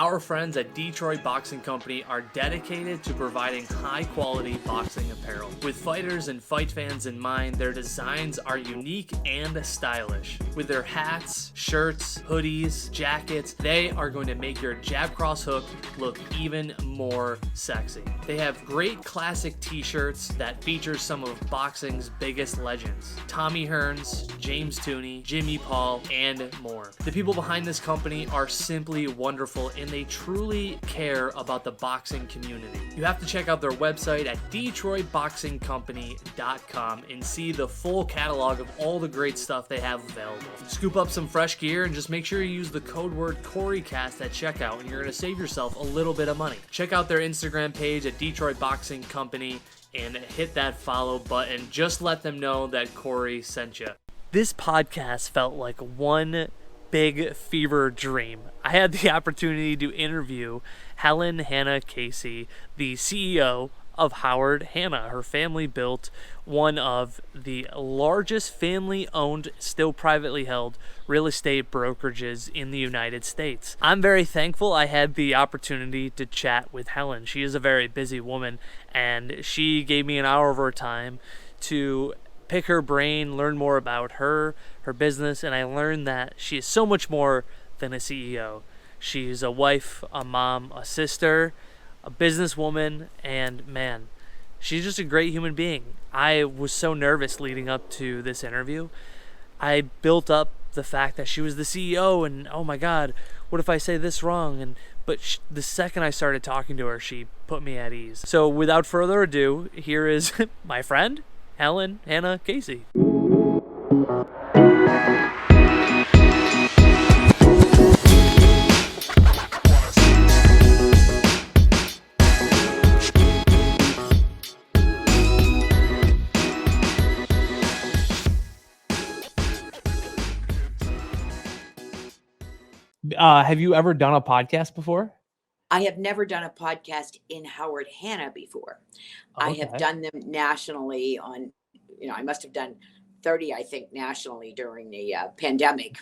Our friends at Detroit Boxing Company are dedicated to providing high-quality boxing apparel. With fighters and fight fans in mind, their designs are unique and stylish. With their hats, shirts, hoodies, jackets, they are going to make your jab cross hook look even more sexy. They have great classic t-shirts that feature some of boxing's biggest legends. Tommy Hearns, James Tooney, Jimmy Paul, and more. The people behind this company are simply wonderful, and they truly care about the boxing community. You have to check out their website at DetroitBoxingCompany.com and see the full catalog of all the great stuff they have available. Scoop up some fresh gear and just make sure you use the code word Cory Cast at checkout, and you're going to save yourself a little bit of money. Check out their Instagram page at Detroit Boxing Company and hit that follow button. Just let them know that Cory sent you. This podcast felt like one big fever dream. I had the opportunity to interview Helen Hanna Casey, the CEO of Howard Hanna. Her family built one of the largest family-owned, still privately held, real estate brokerages in the United States. I'm very thankful I had the opportunity to chat with Helen. She is a very busy woman, and she gave me an hour of her time to pick her brain, learn more about her business, and I learned that she is so much more than a CEO. She's a wife, a mom, a sister, a businesswoman, and man, she's just a great human being. I was so nervous leading up to this interview. I built up the fact that she was the CEO, and oh my God, what if I say this wrong? But the second I started talking to her, she put me at ease. So without further ado, here is my friend, Helen Hanna Casey. Have you ever done a podcast before? I have never done a podcast in Howard Hanna before. Okay. I have done them nationally on, I must have done 30, I think, nationally during the pandemic.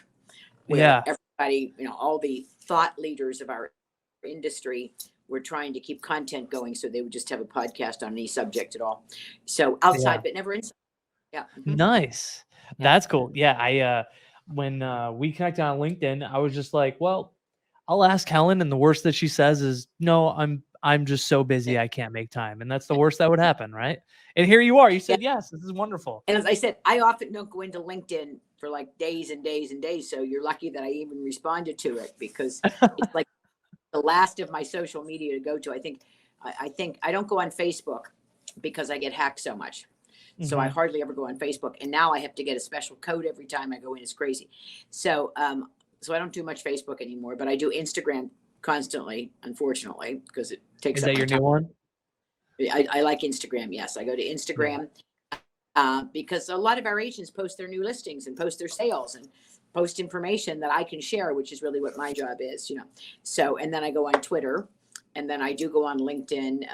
Where everybody, all the thought leaders of our industry were trying to keep content going. So they would just have a podcast on any subject at all. So outside, but never inside. Yeah. Mm-hmm. Nice. That's cool. Yeah. When we connected on LinkedIn, I was just like, well, I'll ask Helen, and the worst that she says is, no, I'm just so busy I can't make time. And that's the worst that would happen, right? And here you are. You said, yes, this is wonderful. And as I said, I often don't go into LinkedIn for like days and days and days. So you're lucky that I even responded to it, because it's like the last of my social media to go to. I think I don't go on Facebook because I get hacked so much. So I hardly ever go on Facebook. And now I have to get a special code every time I go in. It's crazy. So I don't do much Facebook anymore, but I do Instagram constantly, unfortunately, because it takes up my time. Is that your new one? I like Instagram. Yes. I go to Instagram because a lot of our agents post their new listings and post their sales and post information that I can share, which is really what my job is, So, and then I go on Twitter. And then I do go on LinkedIn,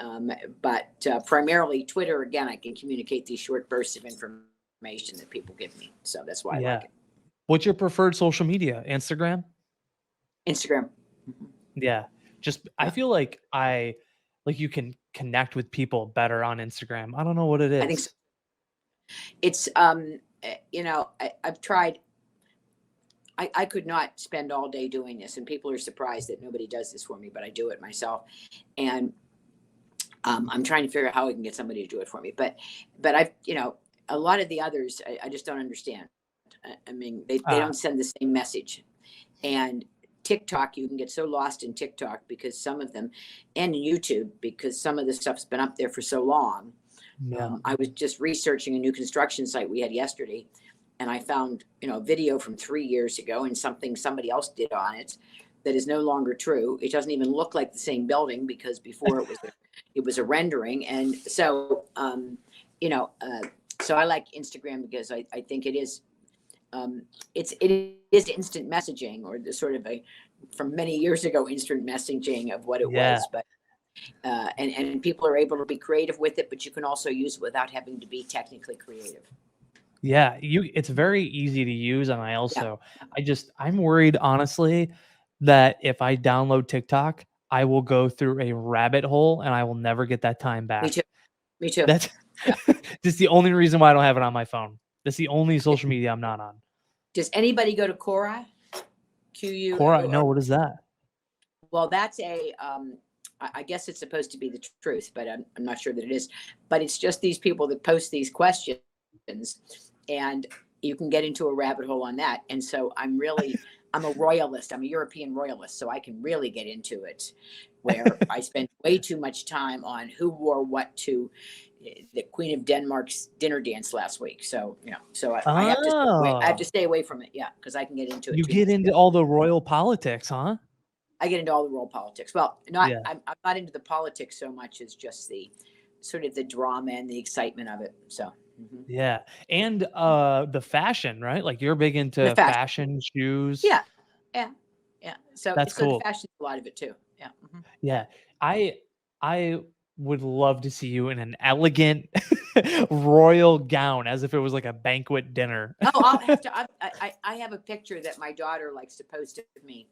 but primarily Twitter. Again, I can communicate these short bursts of information that people give me. So that's why I like it. What's your preferred social media? Instagram? Instagram. Yeah. I feel like you can connect with people better on Instagram. I don't know what it is. I think so. It's, I've tried. I could not spend all day doing this, and people are surprised that nobody does this for me, but I do it myself. And I'm trying to figure out how I can get somebody to do it for me. But I've, a lot of the others, I just don't understand. I mean, they don't send the same message. And TikTok, you can get so lost in TikTok because some of them, and YouTube, because some of the stuff's been up there for so long. Yeah. I was just researching a new construction site we had yesterday, and I found, a video from 3 years ago and something somebody else did on it that is no longer true. It doesn't even look like the same building, because before it was a rendering. And so, so I like Instagram because I think it is, it is instant messaging, or the sort of from many years ago, instant messaging of what it was. But and people are able to be creative with it, but you can also use it without having to be technically creative. Yeah, it's very easy to use, and I also, I'm worried, honestly, that if I download TikTok, I will go through a rabbit hole and I will never get that time Me too. back. Me too. That's Yeah. just the only reason why I don't have it on my phone. That's the only social media I'm not on. Does anybody go to Quora? Quora, no, Q-U-O-R? what is that? Well, that's I guess it's supposed to be the truth, but I'm not sure that it is. But it's just these people that post these questions, and you can get into a rabbit hole on that. And so I'm a royalist. I'm a European royalist, so I can really get into it, where I spend way too much time on who wore what to the Queen of Denmark's dinner dance last week. So I have to stay away. I have to Oh, stay away from it. Yeah, because I can get into it you too get much. into all the royal politics, huh? I get into all the world politics. Well, Yeah. I'm not into the politics so much as just the sort of the drama and the excitement of it. So Yeah. And the fashion, right? Like you're big the into fashion, fashion, shoes. yeah, yeah, yeah. So That's the cool. fashion, a lot of it too. Yeah. Yeah. I I would love to see you in an elegant royal gown as if it was like a banquet dinner. Oh, I'll have to. I have a picture that my daughter likes to post of me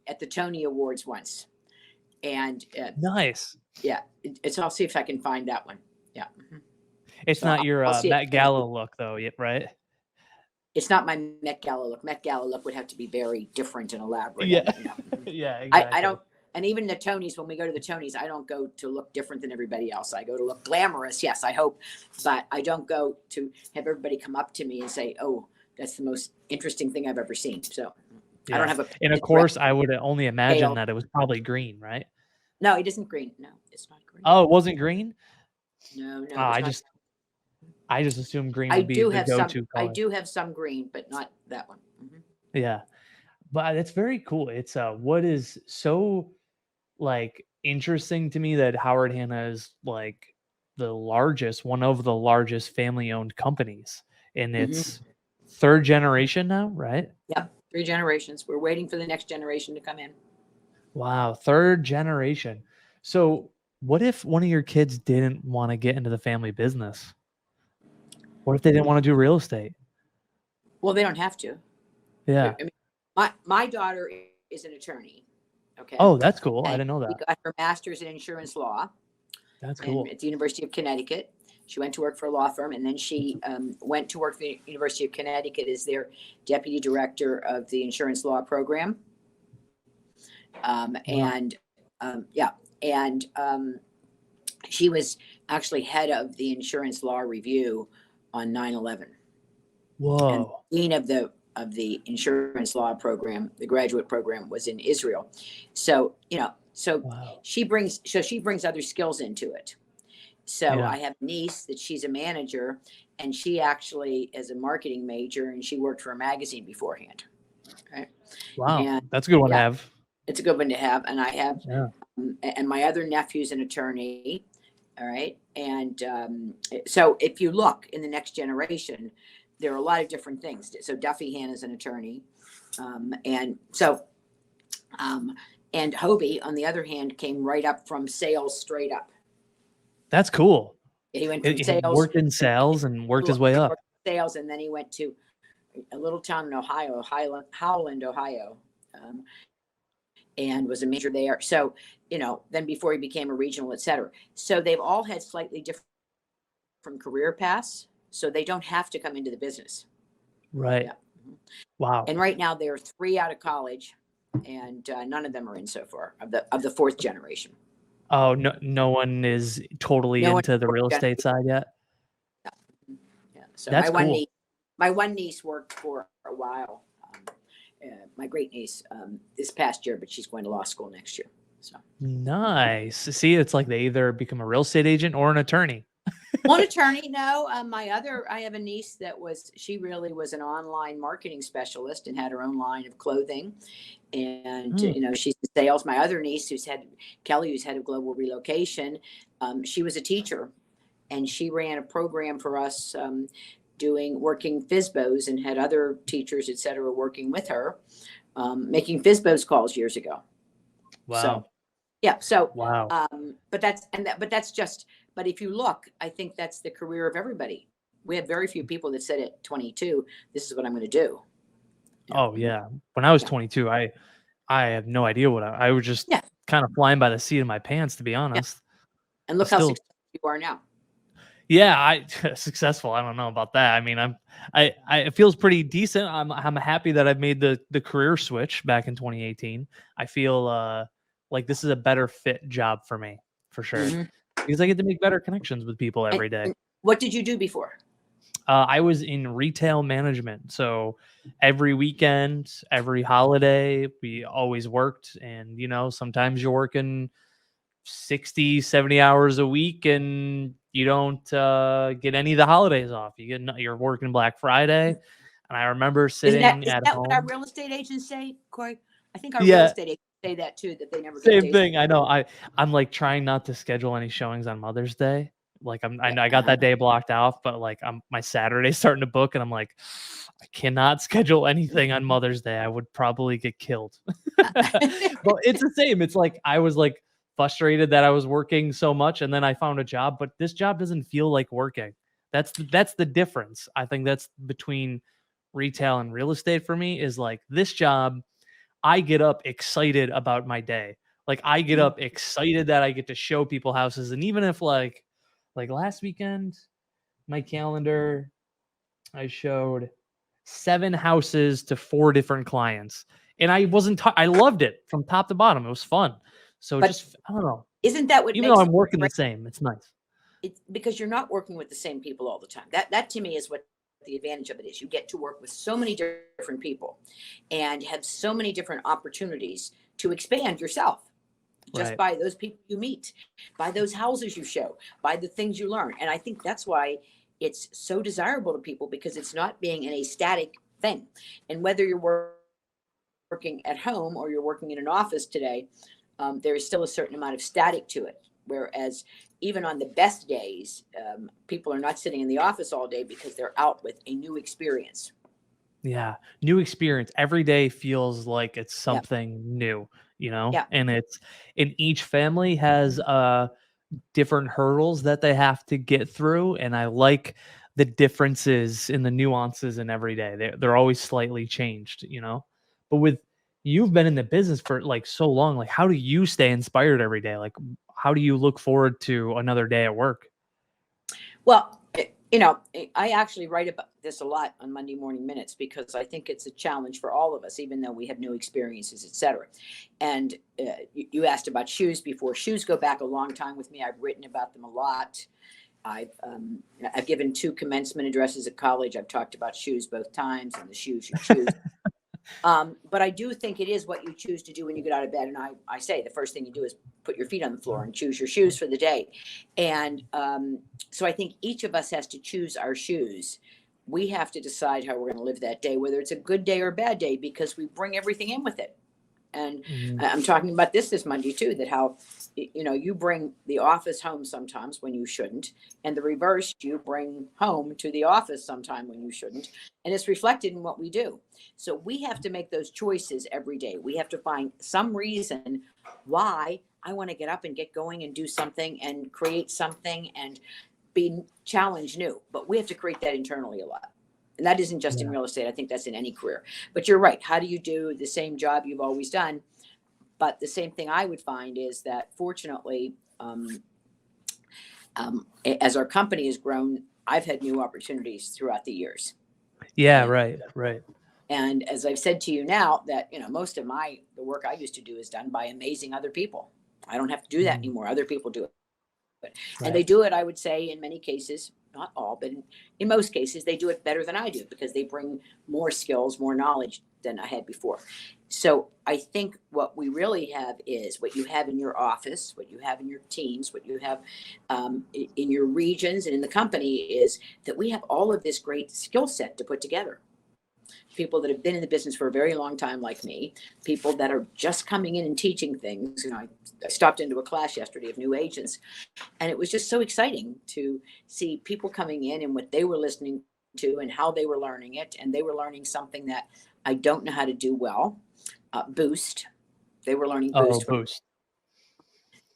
at the Tony Awards once, and Nice. yeah, it's. I'll see if I can find that one. Yeah. It's So not your I'll see Met it. Gala look though, right? It's not my Met Gala look. Met Gala look would have to be very different and elaborate. Yeah. Mhm. Yeah, I exactly. don't, and even the Tonys, when we go to the Tonys, I don't go to look different than everybody else. I go to look glamorous, yes, I hope, but I don't go to have everybody come up to me and say, "Oh, that's the most interesting thing I've ever seen." So I don't Yeah. have a And of painted red course, I would only imagine tail. that it was probably green, right? No, it isn't green. No, it's not green. Oh, it wasn't green? No, Oh, no, it's not. I just assumed green I would be do the have some. go-to I color. do have some green, but not that one. Yeah. But it's very cool. It's what is so like interesting to me that Howard Hanna is like one of the largest family-owned companies, and Mm-hmm. it's third generation now, right? Yep, 3 generations. We're waiting for the next generation to come in. Wow, third generation. So, what if one of your kids didn't want to get into the family business? What if they didn't want to do real estate? Well, they don't have to. I Yeah. mean, my daughter is an attorney. Okay. Oh, that's cool. I And didn't know she that. got her master's in insurance law That's and cool. at the University of Connecticut. She went to work for a law firm, and then she went to work for the University of Connecticut as their deputy director of the insurance law program. Wow. She was actually head of the insurance law review on 9/11, and Whoa. the dean of the insurance law program, the graduate program, was in Israel. So Wow. she brings other skills into it. So Yeah. I have a niece that she's a manager, and she actually is a marketing major, and she worked for a magazine beforehand. Okay. Wow. And That's a good one to yeah, have. it's a good one to have. And I have, Yeah. and my other nephew's an attorney. All right. And so if you look in the next generation, there are a lot of different things. So Duffy Hanna's an attorney. And Hobie, on the other hand, came right up from sales straight up. That's cool. He went from He sales worked in sales and worked his way he up. worked in sales, and then he went to a little town in Ohio, Howland, Ohio, and was a major there. So, then before he became a regional, et cetera. So they've all had slightly different career paths. So they don't have to come into the business. Right. Yeah. Wow. And right now there are 3 out of college, and none of them are in so far of the 4th generation. Oh, no one is totally No one into the real estate side yet? Yeah. So That's cool. my one niece worked for a while. My great niece this past year, but she's going to law school next year. So Nice. See, it's like they either become a real estate agent or an attorney. one attorney, no. I have a niece that she really was an online marketing specialist and had her own line of clothing. And, she's in sales. My other niece, Kelly, who's head of global relocation, she was a teacher, and she ran a program for us working FSBOs, and had other teachers, et cetera, working with her, making FSBOs calls years ago. Wow. So, yeah. So, Wow. but if you look, I think that's the career of everybody. We have very few people that said at 22, this is what I'm going to do. Oh yeah. When I was 22, I have no idea what I was just Yeah. kind of flying by the seat of my pants, to be Yeah. honest. And look how Still, successful you are now. yeah, successful. I don't know about that. I mean, it feels pretty decent. I'm happy that I've made the career switch back in 2018. I feel like this is a better fit job for me, for sure, Hmm. because I get to make better connections with people every day. And what did you do before? I was in retail management. So every weekend, every holiday, we always worked. And, sometimes you're working 60, 70 hours a week and you don't get any of the holidays off. You're working Black Friday. And I remember sitting Isn't at that what our home. real estate agents say, Cory? I think our real Yeah, estate agents say that too, that they never get same days. thing. I know. I'm like trying not to schedule any showings on Mother's Day. Like I Yeah. know I got that day blocked off, but like my Saturday's starting to book, and I'm like, I cannot schedule anything on Mother's Day. I would probably get killed. But it's the same. It's like I was like frustrated that I was working so much, and then I found a job, but this job doesn't feel like working. That's the difference. I think that's between retail and real estate for me. Is like this job, I get up excited about my day. Like I get Mhm. up excited that I get to show people houses. And even if like last weekend, my calendar, I showed 7 houses to 4 different clients. And I wasn't I loved it from top to bottom. It was fun. So But just I don't know. isn't that what Even though makes I'm working the great? same, it's nice. It's because you're not working with the same people all the time. That to me is what the advantage of it is. You get to work with so many different people and have so many different opportunities to expand yourself just Right. by those people you meet, by those houses you show, by the things you learn. And I think that's why it's so desirable to people, because it's not being in a static thing. And whether you're working at home or you're working in an office today, there is still a certain amount of static to it. Whereas even on the best days, people are not sitting in the office all day because they're out with a new experience. Yeah. New experience. Every day feels like it's Yeah. something new, Yeah. and each family has different hurdles that they have to get through, and I like the differences in the nuances in every day. They're always slightly changed. But with you've been in the business for like so long, like how do you stay inspired every day? Like how do you look forward to another day at work? Well, I actually write about this a lot on Monday Morning Minutes because I think it's a challenge for all of us, even though we have new experiences, et cetera. And you asked about shoes before. Shoes go back a long time with me. I've written about them a lot. I've given 2 commencement addresses at college. I've talked about shoes both times and the shoes you choose. But I do think it is what you choose to do when you get out of bed. And I say the first thing you do is put your feet on the floor and choose your shoes for the day. And so I think each of us has to choose our shoes. We have to decide how we're going to live that day, whether it's a good day or a bad day, because we bring everything in with it. And Mhm. I'm talking about this Monday too, that how, you bring the office home sometimes when you shouldn't, and the reverse, you bring home to the office sometime when you shouldn't. And it's reflected in what we do. So we have to make those choices every day. We have to find some reason why I want to get up and get going and do something and create something and be challenged new. But we have to create that internally a lot. And that isn't just in Yeah. real estate. I think that's in any career. But you're right. How do you do the same job you've always done? But the same thing I would find is that fortunately, as our company has grown, I've had new opportunities throughout the years. Yeah, And, right, right. and as I've said to you now, that most of the work I used to do is done by amazing other people. I don't have to do that Mhm. anymore. Other people do it. And they Right. do it, I would say, in many cases, not all, but in most cases, they do it better than I do because they bring more skills, more knowledge than I had before. So I think what we really have is what you have in your office, what you have in your teams, what you have in your regions and in the company is that we have all of this great skill set to put together. People that have been in the business for a very long time, like me, people that are just coming in and teaching things. I stopped into a class yesterday of new agents, and it was just so exciting to see people coming in and what they were listening to and how they were learning it. And they were learning something that I don't know how to do well, Boost. They were learning Oh, Boost from, boost.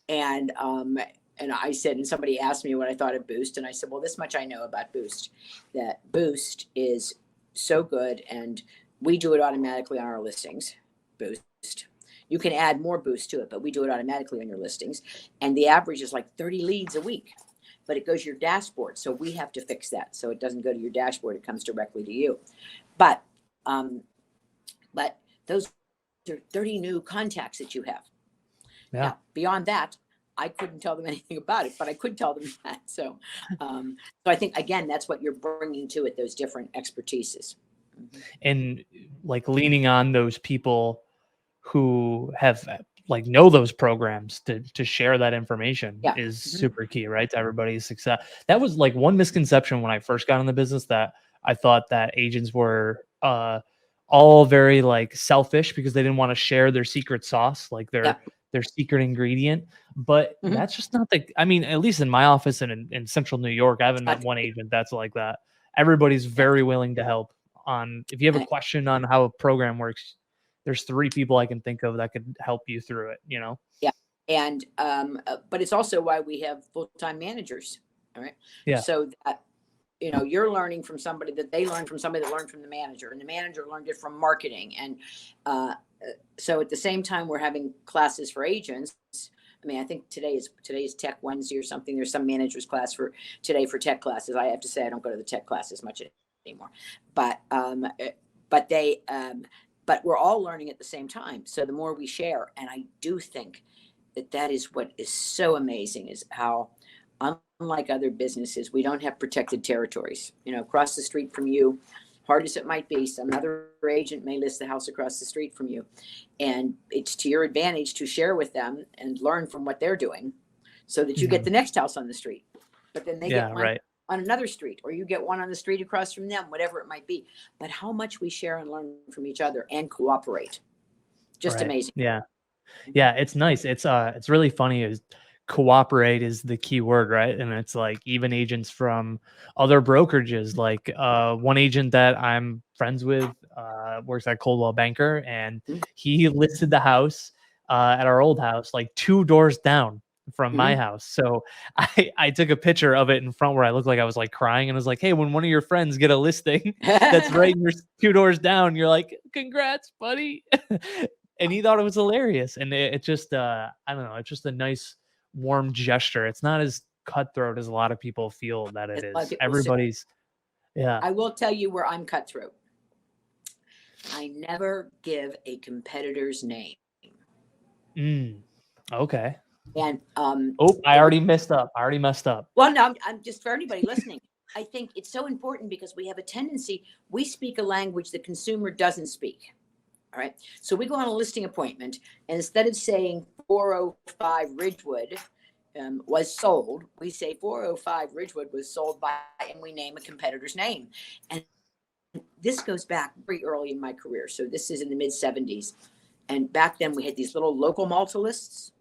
and I said, and somebody asked me what I thought of Boost, and I said, well, this much I know about Boost, that Boost is so good, and we do it automatically on our listings. Boost. You can add more boost to it, but we do it automatically on your listings. And the average is like 30 leads a week, but it goes to your dashboard. So we have to fix that. So it doesn't go to your dashboard. It comes directly to you. But those are 30 new contacts that you have. Yeah. Now, beyond that, I couldn't tell them anything about it, but I could tell them that. So I think, again, that's what you're bringing to it, those different expertises. And like leaning on those people who have like know those programs to share that information is super key, right? To everybody's success. That was like one misconception when I first got in the business, that I thought that agents were all very like selfish because they didn't want to share their secret sauce, like their secret ingredient. But that's just not I mean, at least in my office and in Central New York, I haven't met one agent that's like that. Everybody's very willing to help. If you have a question on how a program works, there's 3 people I can think of that could help you through it, you know? Yeah. And, but it's also why we have full-time managers. All right. Yeah. So that, you know, you're learning from somebody that they learned from somebody that learned from the manager, and the manager learned it from marketing. And, so at the same time, we're having classes for agents. I mean, I think today is Tech Wednesday or something. There's some managers class for today for tech classes. I have to say, I don't go to the tech classes much anymore, but we're all learning at the same time. So the more we share, and I do think that is what is so amazing, is how, unlike other businesses, we don't have protected territories. You know, across the street from you, hard as it might be, some other agent may list the house across the street from you, and it's to your advantage to share with them and learn from what they're doing, so that you get the next house on the street, but then they get one on another street, or you get one on the street across from them, whatever it might be. But how much we share and learn from each other and cooperate, just amazing. Yeah, it's nice. It's really funny. Is cooperate is the key word, right? And it's like even agents from other brokerages, like one agent that I'm friends with works at Coldwell Banker, and he listed the house at our old house like 2 doors down from my house. So I took a picture of it in front where I looked like I was like crying, and I was like, hey, when one of your friends get a listing that's right in your 2 doors down, you're like, congrats, buddy. And he thought it was hilarious. And it just I don't know, it's just a nice warm gesture. It's not as cutthroat as a lot of people feel that it is. Everybody's I will tell you where I'm cutthroat. I never give a competitor's name. Okay. And I already messed up. Well, no, I'm just, for anybody listening, I think it's so important because we have a tendency, we speak a language the consumer doesn't speak. All right. So we go on a listing appointment, and instead of saying 405 Ridgewood was sold, we say 405 Ridgewood was sold by, and we name a competitor's name. And this goes back very early in my career. So this is in the mid 70s. And back then we had these little local Malta lists,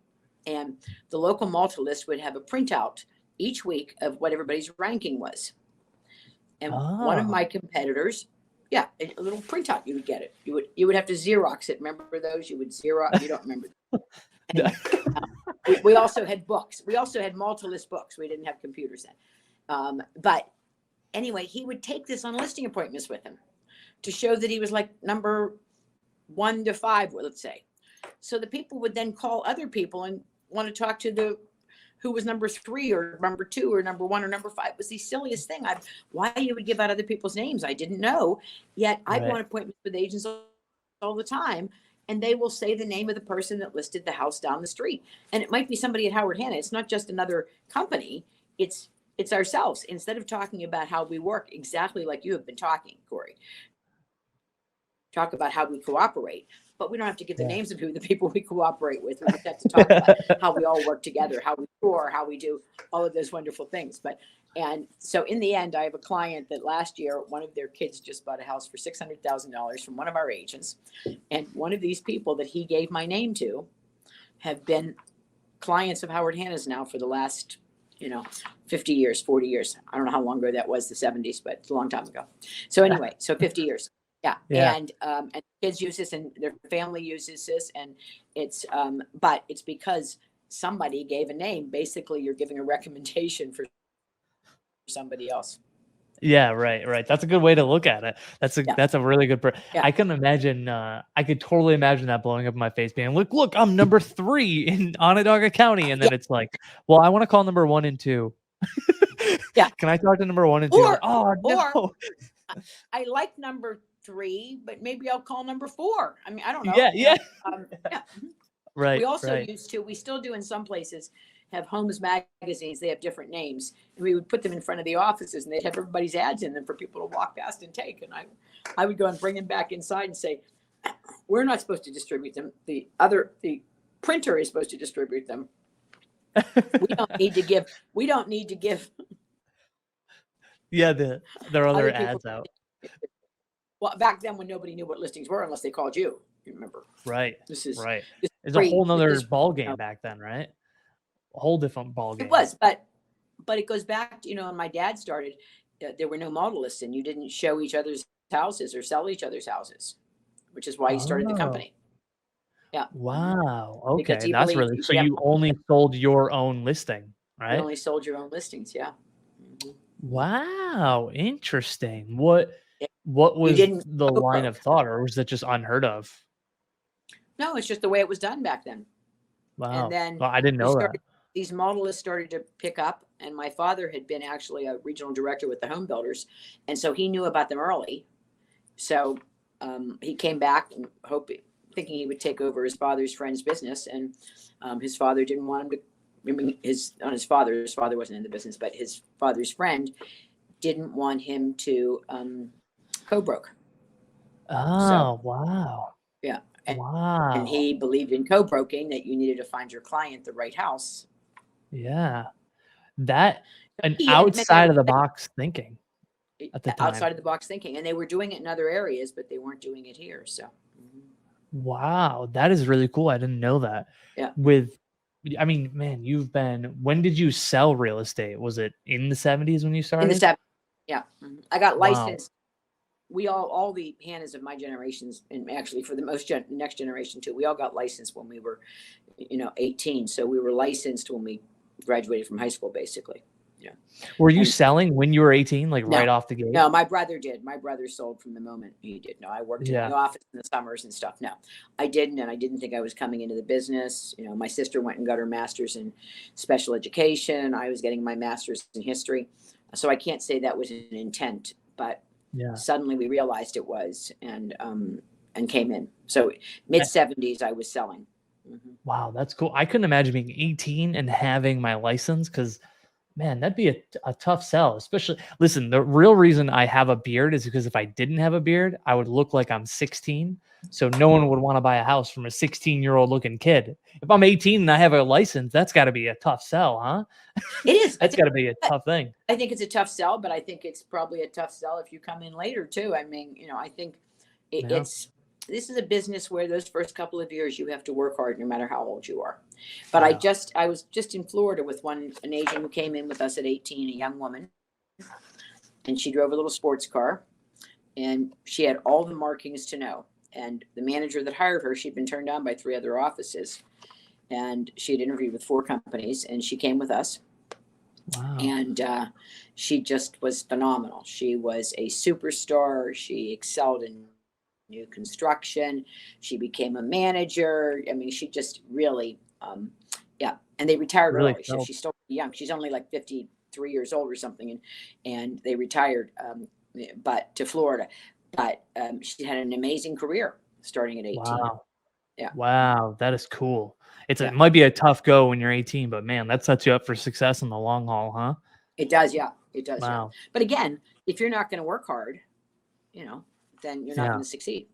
and the local Malta list would have a printout each week of what everybody's ranking was. And one of my competitors, a little printout, you would get it. You would have to Xerox it. Remember those? You would Xerox. You don't remember. And, we also had books. We also had Malta list books. We didn't have computers then. But anyway, he would take this on listing appointments with him to show that he was like number 1 to 5, let's say. So the people would then call other people and want to talk to who was number 3 or number 2 or number 1 or number 5. It was the silliest thing. Why you would give out other people's names, I didn't know. Yet I go on appointments with agents all the time, and they will say the name of the person that listed the house down the street. And it might be somebody at Howard Hanna. It's not just another company. It's ourselves. Instead of talking about how we work exactly like you have been talking, Cory, talk about how we cooperate. But we don't have to give the names of who the people we cooperate with. We just have to talk about how we all work together, how we tour, how we do all of those wonderful things. And so in the end, I have a client that last year, one of their kids just bought a house for $600,000 from one of our agents. And one of these people that he gave my name to have been clients of Howard Hanna's now for the last, 50 years, 40 years. I don't know how long ago that was, the 70s, but it's a long time ago. So anyway, so 50 years. Yeah. And kids use this, and their family uses this, and it's but it's because somebody gave a name. Basically, you're giving a recommendation for somebody else. Yeah, right. That's a good way to look at it. Yeah. That's a really good. Yeah. I can imagine. I could totally imagine that blowing up in my face, being look, I'm number 3 in Onondaga County, and Yeah. then it's like, well, I want to call number 1 and 2. Yeah. Can I talk to number 1 and 2? Oh Or no. I like number 3, but maybe I'll call number 4. I mean, I don't know. Yeah, You know, yeah. yeah. Right. We also right. used to, we still do in some places, have homes magazines. They have different names, and we would put them in front of the offices, and they'd have everybody's ads in them for people to walk past and take. And I would go and bring them back inside and say, we're not supposed to distribute them. The printer is supposed to distribute them. We don't need to give. Yeah, there are other Other people- ads out. Well, back then when nobody knew what listings were unless they called you. You remember? Right. This is Right. this It's a pre- whole nother this- ball game back then, right? A whole different ball game. It was, but it goes back to, when my dad started, there were no model lists, and you didn't show each other's houses or sell each other's houses, which is why he started the company. Yeah. Wow. Because Okay, he that's believed really so. you You only sold your own listing, You right? only sold your own listings. Yeah. Mhm. Wow, interesting. What Yeah. was didn't the go line broke. of thought, or was that just unheard of? No, it's just the way it was done back then. Wow. And then Well, I didn't know that. these model lists started to pick up, and my father had been actually a regional director with the home builders, and so he knew about them early. So he came back and thinking he would take over his father's friend's business, and his father didn't want him to. I mean, his father wasn't in the business, but his father's friend didn't want him to co-broke. Oh, wow. Yeah. Wow. And he believed in co-broking, that you needed to find your client the right house. Yeah. That an He admitted outside of the that- box thinking at the time. Outside of the box thinking, and they were doing it in other areas, but they weren't doing it here. So, Wow, that is really cool. I didn't know that. Yeah. I mean, man, when did you sell real estate? Was it in the 70s when you in started? the 70s, yeah, I got Wow. licensed. We all the Hannas of my generations, and actually for the next generation too, we all got licensed when we were, 18. So we were licensed when we graduated from high school, basically. Yeah. Were you And- selling when you were 18, like No. right off the gate? No, my brother did. My brother sold from the moment he did. No, I worked in Yeah. the office in the summers and stuff. No, I didn't. And I didn't think I was coming into the business. My sister went and got her master's in special education. I was getting my master's in history. So I can't say that was an intent, but Yeah. suddenly we realized it was, and came in. So mid 70s, I was selling. Mhm. Wow, that's cool. I couldn't imagine being 18 and having my license because, man, that'd be a tough sell. Especially, listen, the real reason I have a beard is because if I didn't have a beard, I would look like I'm 16. So no one would want to buy a house from a 16-year-old looking kid. If I'm 18 and I have a license, that's got to be a tough sell, huh? It is. That's got to be a tough thing. I think it's a tough sell, but I think it's probably a tough sell if you come in later too. I mean, I think Yeah. this is a business where those first couple of years you have to work hard no matter how old you are. But Yeah. I was just in Florida with an agent who came in with us at 18, a young woman, and she drove a little sports car, and she had all the markings to know. And the manager that hired her, she'd been turned down by 3 other offices, and she had interviewed with 4 companies, and she came with us. Wow. And she just was phenomenal. She was a superstar. She excelled in new construction. She became a manager. I mean, she just really, yeah. And they retired Really early. So felt- she's still young. She's only like 53 years old or something, and they retired, but to Florida. But she had an amazing career starting at 18. Wow. Yeah. Wow, that is cool. Yeah. It might be a tough go when you're 18, but man, that sets you up for success in the long haul, huh? It does, yeah. It does. Yeah. Wow. But again, if you're not going to work hard, then you're not Yeah. going to succeed.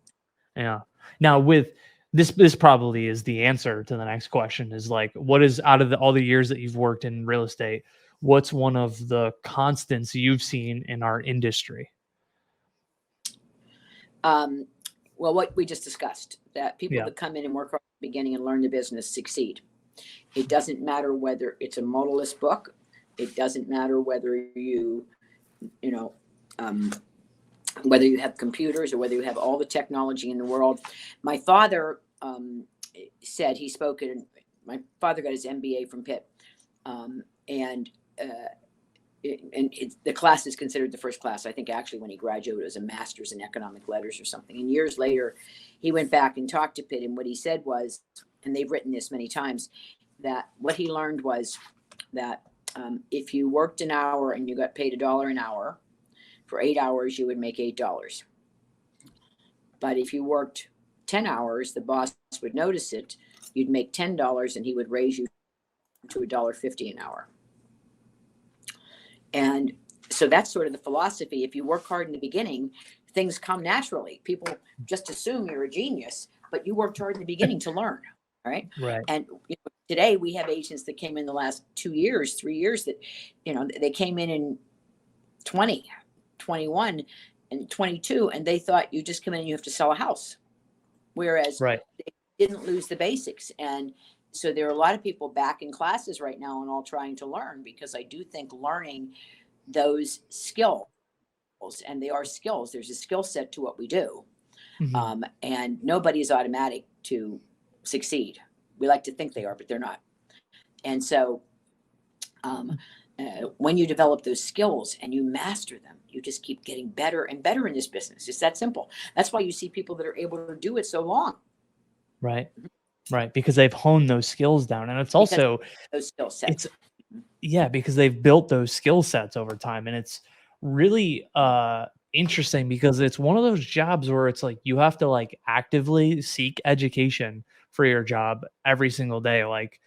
Yeah. Now with this probably is the answer to the next question is like, what is out of all the years that you've worked in real estate, what's one of the constants you've seen in our industry? Well, what we just discussed, that people Yeah. that come in and work hard at the beginning and learn the business succeed. It doesn't matter whether it's a modalist book. It doesn't matter whether whether you have computers or whether you have all the technology in the world. My father said he spoke my father got his MBA from Pitt. And the class is considered the first class. I think actually when he graduated, it was a master's in economic letters or something. And years later, he went back and talked to Pitt. And what he said was, and they've written this many times, that what he learned was that if you worked an hour and you got paid $1 an hour, for 8 hours, you would make $8. But if you worked 10 hours, the boss would notice it. You'd make $10 and he would raise you to $1.50 an hour. And so that's sort of the philosophy. If you work hard in the beginning, things come naturally. People just assume you're a genius, but you worked hard in the beginning to learn. Right. Right. And today we have agents that came in the last 2 years, 3 years that, they came in 20, 21 and 22, and they thought you just come in and you have to sell a house. Whereas Right. they didn't lose the basics. And so there are a lot of people back in classes right now and all trying to learn, because I do think learning those skills, and they are skills, there's a skill set to what we do. Mm-hmm. And nobody's automatic to succeed. We like to think they are, but they're not. And so when you develop those skills and you master them, you just keep getting better and better in this business. It's that simple. That's why you see people that are able to do it so long. Right. Right. Because they've honed those skills down. And it's also those skill sets. Because they've built those skill sets over time. And it's really interesting, because it's one of those jobs where it's like you have to like actively seek education for your job every single day. Like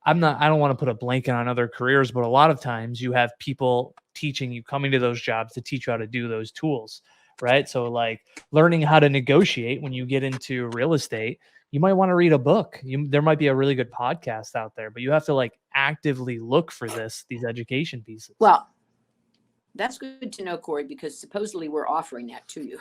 I don't want to put a blanket on other careers, but a lot of times you have people teaching you, coming to those jobs to teach you how to do those tools, right? So like learning how to negotiate when you get into real estate, you might want to read a book. There might be a really good podcast out there, but you have to like actively look for these education pieces. Well, that's good to know, Cory, because supposedly we're offering that to you.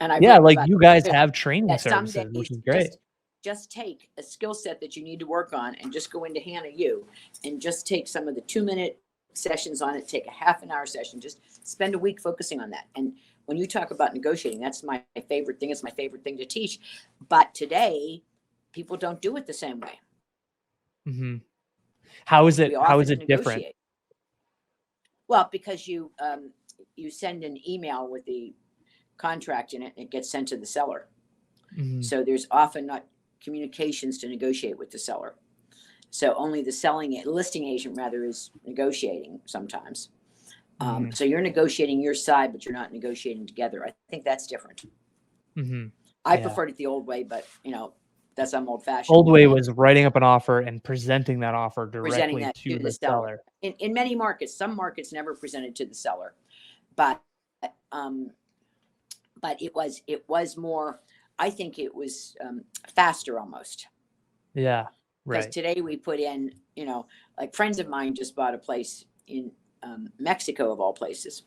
And you guys have training services, which is great. Just take a skill set that you need to work on and just go into Hanna U and just take some of the 2-minute sessions on it, take a half an hour session, just spend a week focusing on that. And when you talk about negotiating, that's my favorite thing. It's my favorite thing to teach. But today, people don't do it the same way. Mm-hmm. How is it different? Well, because you send an email with the contract in it, and it gets sent to the seller. Mm-hmm. So there's often not communications to negotiate with the seller. So only the listing agent rather is negotiating sometimes. Mm-hmm. So you're negotiating your side, but you're not negotiating together. I think that's different. Mm-hmm. I preferred it the old way, but that's I'm old fashioned. Old way was writing up an offer and presenting that offer directly to the seller. In many markets, some markets never presented to the seller, but it was more. I think it was faster almost. Yeah, right. Because today we put in, like friends of mine just bought a place in Mexico of all places.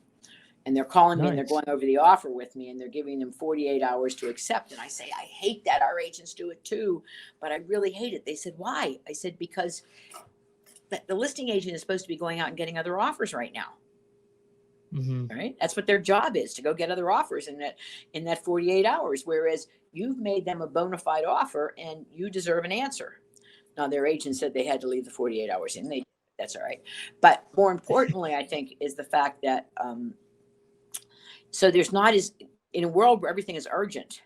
And they're calling me and they're going over the offer with me and they're giving them 48 hours to accept. And I say, I hate that. Our agents do it too, but I really hate it. They said, why? I said, because the listing agent is supposed to be going out and getting other offers right now. Mm-hmm. Right. That's what their job is, to go get other offers in that 48 hours. Whereas you've made them a bona fide offer and you deserve an answer. Now their agent said they had to leave the 48 hours in. That's all right. But more importantly, I think is the fact that, so there's not as, in a world where everything is urgent,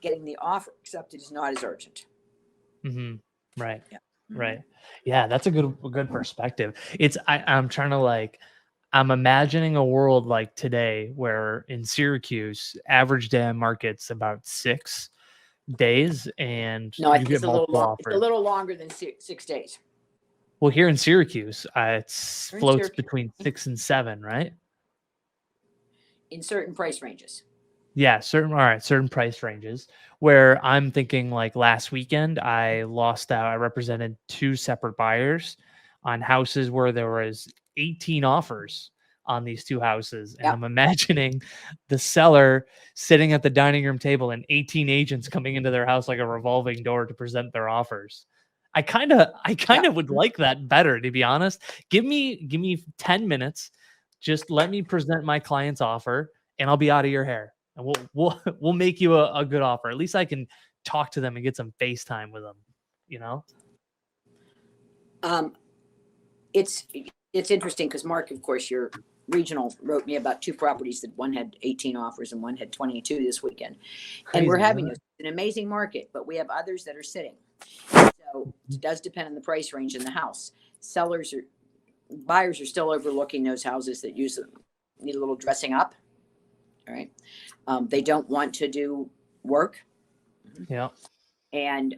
getting the offer accepted is not as urgent. Mm-hmm. Right. Yeah. Right. Yeah. That's a good perspective. I'm trying to I'm imagining a world like today where in Syracuse, average day on market's about 6 days, and no, I think it's a little longer than 6 days. Well, here in Syracuse, it floats between 6 and 7, right? In certain price ranges. Yeah, certain price ranges. Where I'm thinking like last weekend, I lost out. I represented 2 separate buyers on houses where there was 18 offers on these 2 houses. And I'm imagining the seller sitting at the dining room table and 18 agents coming into their house like a revolving door to present their offers. I kind of would like that better, to be honest. Give me 10 minutes. Just let me present my client's offer and I'll be out of your hair. And we'll make you a good offer. At least I can talk to them and get some FaceTime with them, It's it's interesting because Mark, of course, your regional wrote me about 2 properties that one had 18 offers and one had 22 this weekend. And we're Crazy, having isn't an amazing market, but we have others that are sitting. So it does depend on the price range in the house. Buyers are still overlooking those houses that need a little dressing up. All right. They don't want to do work. it? Yeah. And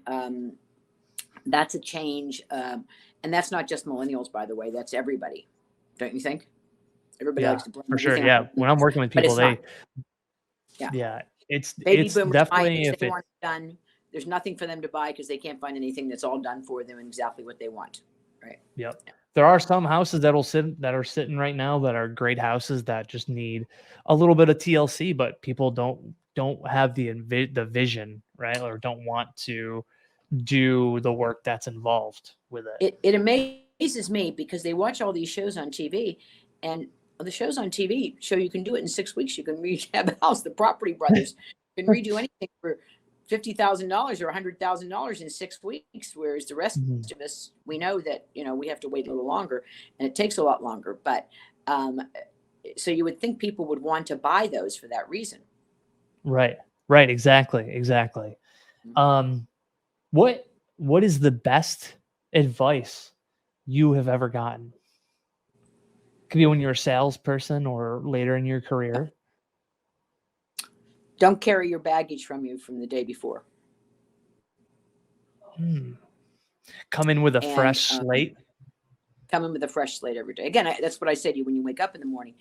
that's a change. And that's not just millennials, by the way. That's everybody. Don't you think? Everybody Yeah, likes to blame for sure. everything Yeah. on When I'm working with but people, it's not. yeah, it's Baby boomers buying definitely things if they it, want done. There's nothing for them to buy because they can't find anything that's all done for them and exactly what they want. Right. yep. There are some houses that are sitting right now that are great houses that just need a little bit of TLC, but people don't have the vision, right? Or don't want to do the work that's involved with it. It amazes me because they watch all these shows on TV, and the shows on TV show you can do it in 6 weeks. You can rehab a house. The Property Brothers can redo anything for $50,000 or $100,000 in 6 weeks, whereas the rest Mhm. of us, we know that we have to wait a little longer, and it takes a lot longer. But so you would think people would want to buy those for that reason. Right. Right. Exactly. Um, what is the best advice you have ever gotten? Could be when you're a salesperson or later in your career. Don't carry your baggage from the day before. Come in with a And, fresh slate. Come in with a fresh slate every day. Again, that's what I said to you when you wake up in the morning.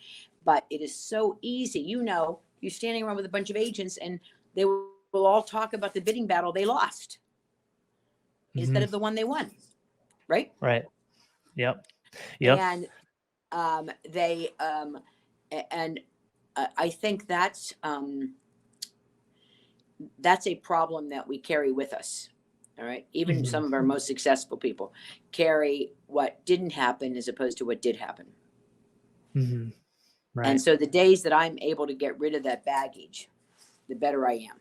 But it is so easy. You're standing around with a bunch of agents and they will all talk about the bidding battle they lost instead of the one they won. Right? Right. Yep. And I think that's a problem that we carry with us. All right. Even some of our most successful people carry what didn't happen as opposed to what did happen. Right. And so the days that I'm able to get rid of that baggage, the better I am.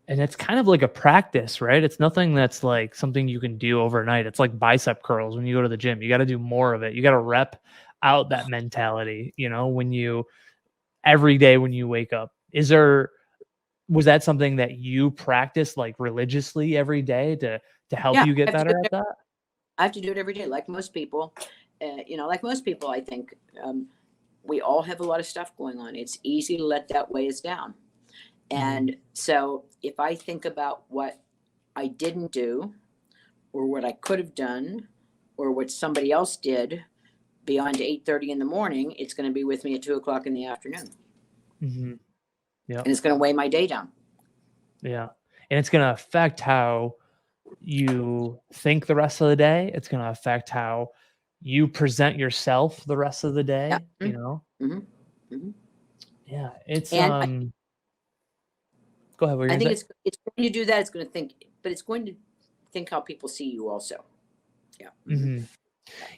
And it's kind of like a practice, right? It's nothing that's like something you can do overnight. It's like bicep curls when you go to the gym. You got to do more of it. You got to rep out that mentality, every day when you wake up. Was that something that you practice like religiously every day to help you get better at that? I have to do it every day. Like most people, I think we all have a lot of stuff going on. It's easy to let that weigh us down. And so if I think about what I didn't do or what I could have done or what somebody else did beyond 8:30 in the morning, it's going to be with me at 2:00 in the afternoon. Yeah. And it's going to weigh my day down. Yeah. And it's going to affect how you think the rest of the day. It's going to affect how you present yourself the rest of the day, Yeah. It's, go ahead. I think it's going to do that. It's going to think, but it's going to think how people see you also. Yeah.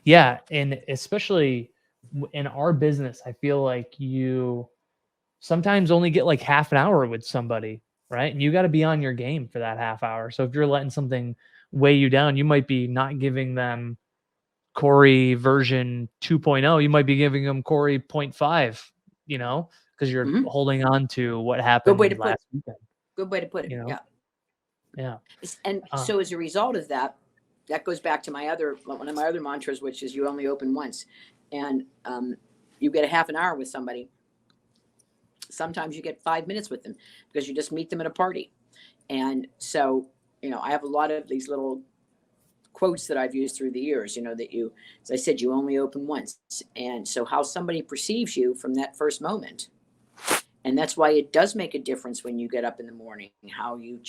Yeah. And especially in our business, I feel like you sometimes only get like half an hour with somebody, right? And you got to be on your game for that half hour. So if you're letting something weigh you down, you might be not giving them Cory version 2.0. You might be giving them Cory 0.5, because you're holding on to what happened last weekend. Good way to put it. Yeah. And so as a result of that, that goes back to one of my other mantras, which is you only open once. And you get a half an hour with somebody. Sometimes you get 5 minutes with them because you just meet them at a party. And so, I have a lot of these little quotes that I've used through the years, that as I said, you only open once. And so how somebody perceives you from that first moment. And that's why it does make a difference when you get up in the morning, how you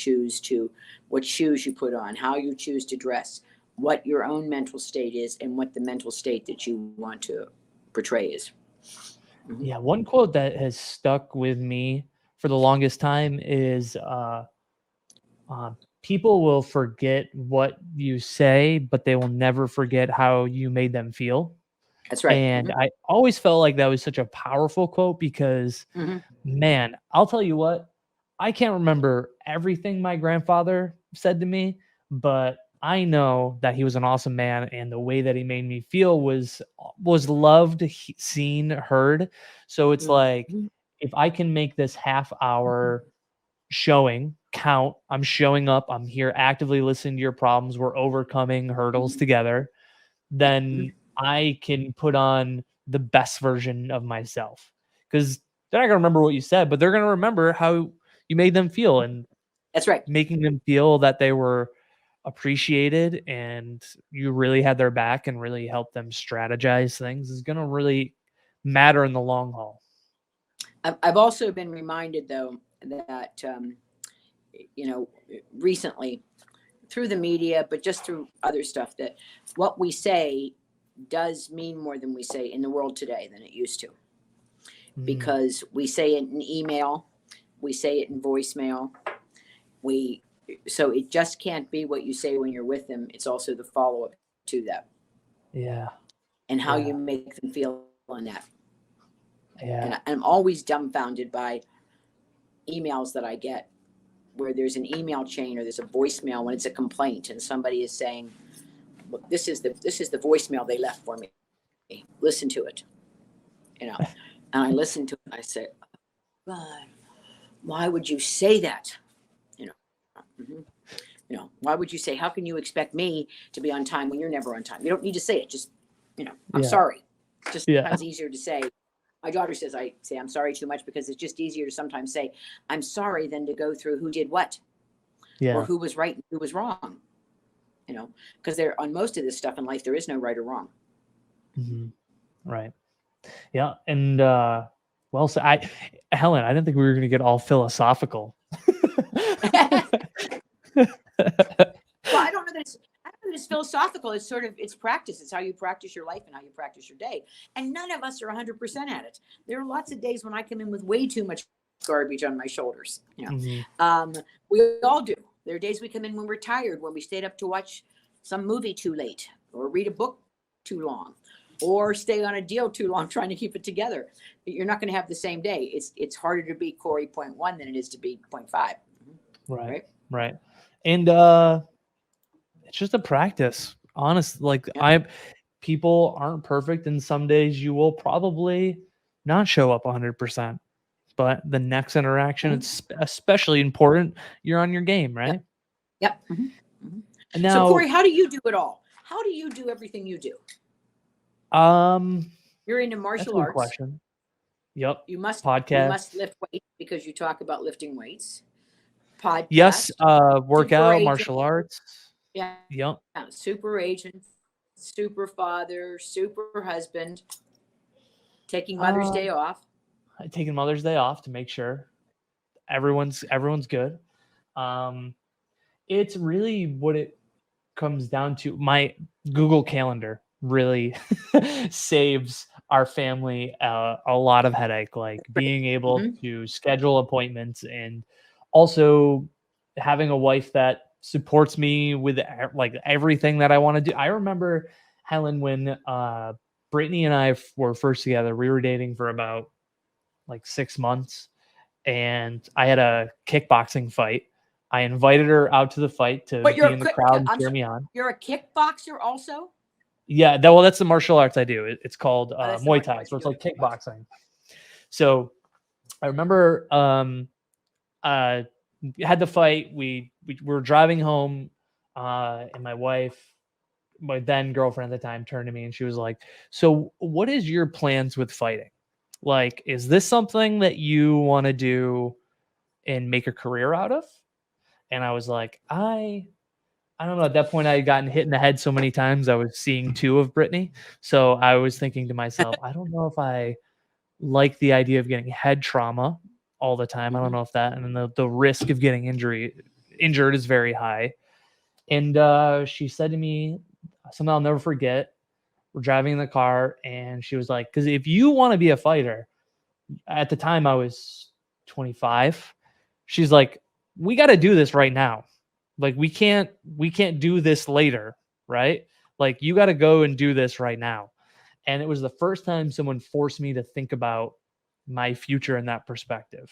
what shoes you put on, how you choose to dress, what your own mental state is, and what the mental state that you want to portray is. Yeah. One quote that has stuck with me for the longest time is people will forget what you say, but they will never forget how you made them feel. That's right. And I always felt like that was such a powerful quote because, man, I'll tell you what, I can't remember everything my grandfather said to me, but I know that he was an awesome man, and the way that he made me feel was loved, seen, heard. So it's like, Mhm. if I can make this half hour showing count, I'm showing up, I'm here actively listening to your problems, we're overcoming hurdles together, then I can put on the best version of myself. Because they're not gonna remember what you said, but they're gonna remember how you made them feel, and That's right. making them feel that they were appreciated and you really had their back and really helped them strategize things is gonna really matter in the long haul. I've also been reminded, though, that, recently through the media, but just through other stuff, that what we say does mean more than we say in the world today than it used to. Mm, Because we say it in email, we say it in voicemail, we so it just can't be what you say when you're with them. It's also the follow up to that yeah, and how yeah, you make them feel on that. yeah, And I'm always dumbfounded by emails that I get where there's an email chain or there's a voicemail when it's a complaint and somebody is saying, "Look, this is the voicemail they left for me. Listen to it." And I listen to it and I say, "God, why would you say that?" You know, mhm. Why would you say, how can you expect me to be on time when you're never on time? You don't need to say it. Just, I'm yeah, sorry. Just yeah, sometimes easier to say. My daughter says I say I'm sorry too much because it's just easier to sometimes say I'm sorry than to go through who did what or yeah. who was right and who was wrong. Because there on most of this stuff in life there is no right or wrong. Mhm. Right. Yeah. And well, so Helen, I didn't think we were gonna get all philosophical. Well, I don't know that it's philosophical. It's sort of it's practice. It's how you practice your life and how you practice your day. And none of us are 100% at it. There are lots of days when I come in with way too much garbage on my shoulders. Mhm. We all do. There are days we come in when we're tired, when we stayed up to watch some movie too late, or read a book too long, or stay on a deal too long trying to keep it together. You're not going to have the same day. It's harder to be Cory 0.1 than it is to be 0.5. Right. Right? Right. And it's just a practice. Honest, like Yeah. people aren't perfect, and some days you will probably not show up 100%. But the next interaction, Mhm. it's especially important. You're on your game, Yep. right? Yep. Mhm. And So, Cory, now, how do you do it all? How do you do everything you do? um, You're into that's a martial good arts. question. Yep. You must Podcast. lift weights because you talk about lifting weights. Yes. Podcast, super Workout, agent, martial arts. yeah, Yep. super agent, super father, super husband, taking Mother's Uh, Day off. taking Mother's Day off to make sure everyone's good. Um, it's really what it comes down to. My Google Calendar really saves our family a lot of headache, like Great. being able Hmm. to schedule appointments, and also having a wife that supports me with like everything that I want to do. I remember, Helen, when Brittany and I were first together, we were dating for about like 6 months, and I had a kickboxing fight. I invited her out to the fight to But be in the crowd and cheer me on. you're a kickboxer also. Yeah, that's the martial arts I do. It's called Oh, that's the Muay martial Thai, arts so you it's do. like kickboxing. So I remember uh had the fight. We were driving home, and my wife, my then girlfriend at the time, turned to me and she was like, "So, what is your plans with fighting? Like, is this something that you want to do and make a career out of?" And I was like, I don't know. At that point, I had gotten hit in the head so many times. I was seeing two of Brittany. So I was thinking to myself, I don't know if I like the idea of getting head trauma all the time. I don't Mhm. know if that, and then the risk of getting injured is very high. And she said to me something I'll never forget. We're driving in the car, and she was like, because if you want to be a fighter, at the time I was 25. She's like, we got to do this right now. Like we can't do this later, right? Like you got to go and do this right now. And it was the first time someone forced me to think about my future in that perspective.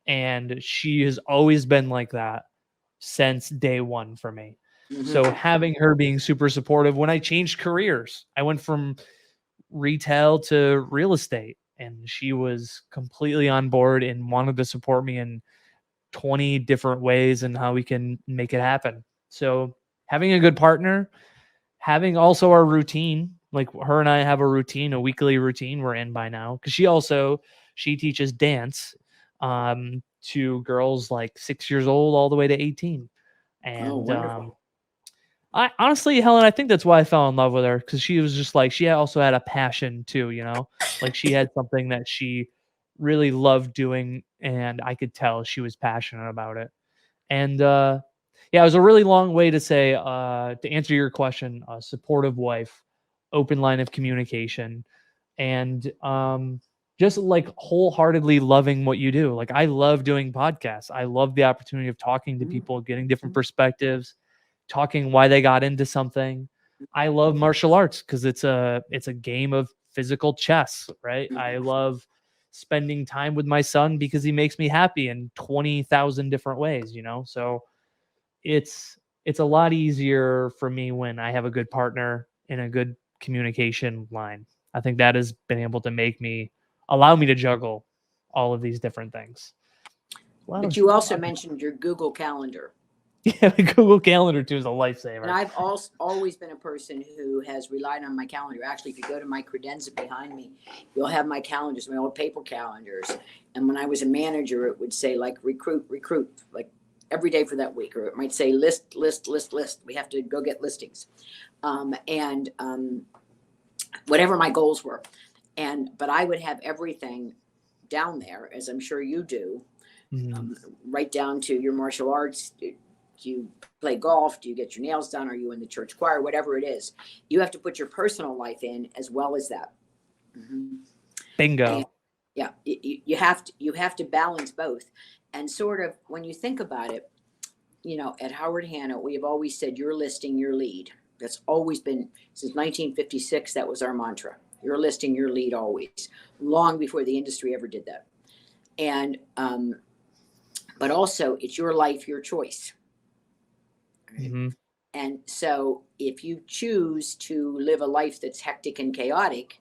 And she has always been like that since day one for me. So having her being super supportive when I changed careers, I went from retail to real estate, and she was completely on board and wanted to support me in 20 different ways and how we can make it happen. So having a good partner, having also our routine, like her and I have a routine, a weekly routine we're in by now. Cause she teaches dance to girls like 6 years old all the way to 18. Oh, And wonderful. I honestly, Helen, I think that's why I fell in love with her, because she was just like, she also had a passion too, like she had something that she really loved doing, and I could tell she was passionate about it. And yeah, it was a really long way to say, to answer your question, a supportive wife, open line of communication, and just like wholeheartedly loving what you do. Like I love doing podcasts. I love the opportunity of talking to people, getting different perspectives, talking why they got into something. I love martial arts because it's a game of physical chess, right? I love spending time with my son because he makes me happy in 20,000 different ways, So it's a lot easier for me when I have a good partner and a good communication line. I think that has been able to allow me to juggle all of these different things. But you also mentioned your Google Calendar. Yeah, the Google Calendar too is a lifesaver. And I've always been a person who has relied on my calendar. Actually, if you go to my credenza behind me, you'll have my calendars, my old paper calendars. And when I was a manager, it would say like recruit, like every day for that week. Or it might say list. We have to go get listings. And whatever my goals were. But I would have everything down there, as I'm sure you do, right down to your martial arts. Do you play golf? Do you get your nails done? Are you in the church choir? Whatever it is, you have to put your personal life in as well as that. Bingo. And yeah, you have to balance both. And sort of when you think about it, at Howard Hanna, we have always said your listing, your lead. That's always been since 1956. That was our mantra. Your listing, your lead, always. Long before the industry ever did that. And but also, it's your life, your choice. Right? And so if you choose to live a life that's hectic and chaotic,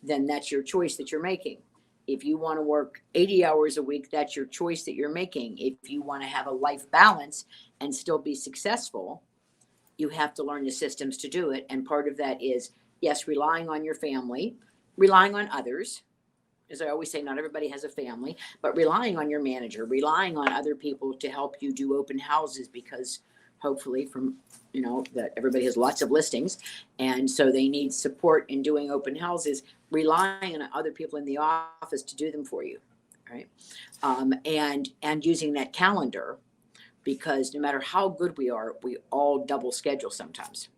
then that's your choice that you're making. If you want to work 80 hours a week, that's your choice that you're making. If you want to have a life balance and still be successful, you have to learn the systems to do it. And part of that is, yes, relying on your family, relying on others. As I always say, not everybody has a family, but relying on your manager, relying on other people to help you do open houses, because hopefully that everybody has lots of listings. And so they need support in doing open houses, relying on other people in the office to do them for you. Right. And using that calendar, because no matter how good we are, we all double schedule sometimes.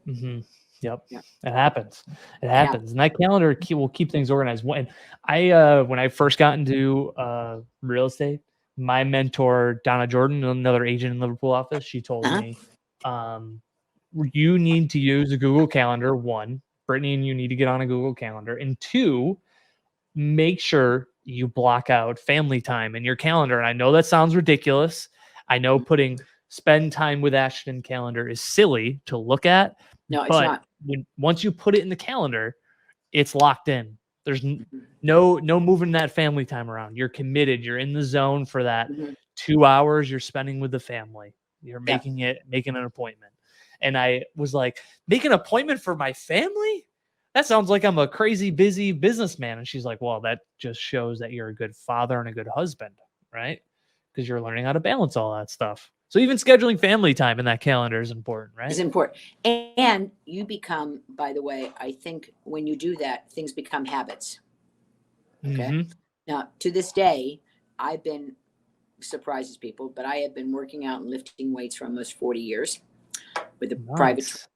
Yep. Yeah. It happens. And that calendar will keep things organized. When I first got into real estate, my mentor, Donna Jordan, another agent in the Liverpool office, she told me, you need to use a Google Calendar. One, Brittany and you need to get on a Google Calendar. And two, make sure you block out family time in your calendar. And I know that sounds ridiculous. I know putting spend time with Ashton calendar is silly to look at. No, it's but not. Once you put it in the calendar, it's locked in. There's no moving that family time around. You're committed. You're in the zone for that 2 hours you're spending with the family. You're making an appointment. And I was like, make an appointment for my family? That sounds like I'm a crazy busy businessman. And she's like, well, that just shows that you're a good father and a good husband, right? Because you're learning how to balance all that stuff. So even scheduling family time in that calendar is important, right? It's important. And you become, by the way, I think when you do that, things become habits. Okay. Now, to this day, I've been, surprises people, but I have been working out and lifting weights for almost 40 years with a private.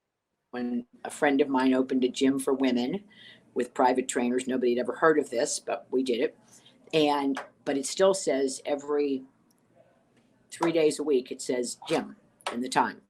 When a friend of mine opened a gym for women with private trainers, nobody had ever heard of this, but we did it. But it still says every 3 days a week, it says gym in the time.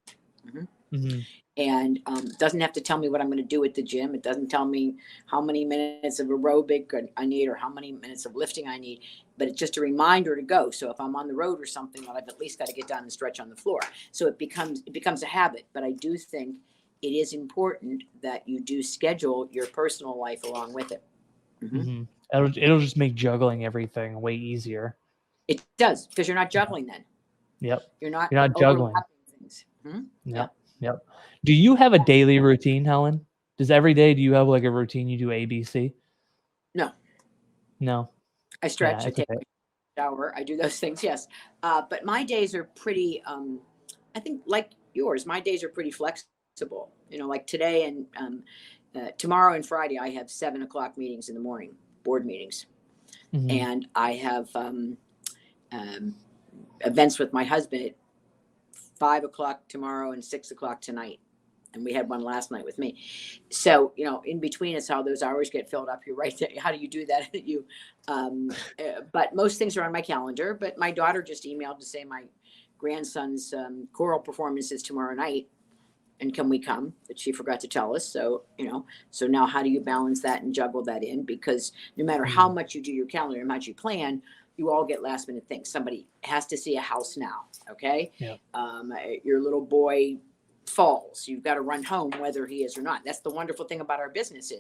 And doesn't have to tell me what I'm going to do at the gym. It doesn't tell me how many minutes of aerobic I need or how many minutes of lifting I need. but it's just a reminder to go. So if I'm on the road or something, well, I've at least got to get down and stretch on the floor. So it becomes a habit. But I do think it is important that you do schedule your personal life along with it. It'll just make juggling everything way easier. It does, because you're not juggling then. Yep. You're not juggling. Things. Hmm? Yep. Do you have a daily routine, Helen? Does every day, do you have like a routine? You do A, B, C? No. I stretch, I take okay. a shower, I do those things, yes. But my days are pretty, I think like yours, my days are pretty flexible. You know, like today and tomorrow and Friday, I have 7 o'clock meetings in the morning, board meetings. And I have events with my husband at 5 o'clock tomorrow and 6 o'clock tonight. And we had one last night with me. So, you know, in between is how those hours get filled up. You're right there. How do you do that? But most things are on my calendar. But my daughter just emailed to say my grandson's choral performance is tomorrow night. And can we come? But she forgot to tell us. So, you know, so now how do you balance that and juggle that in? Because no matter how much you do your calendar and how much you plan, you all get last minute things. Somebody has to see a house now. Okay. Your little boy falls, you've got to run home whether he is or not. That's the wonderful thing about our business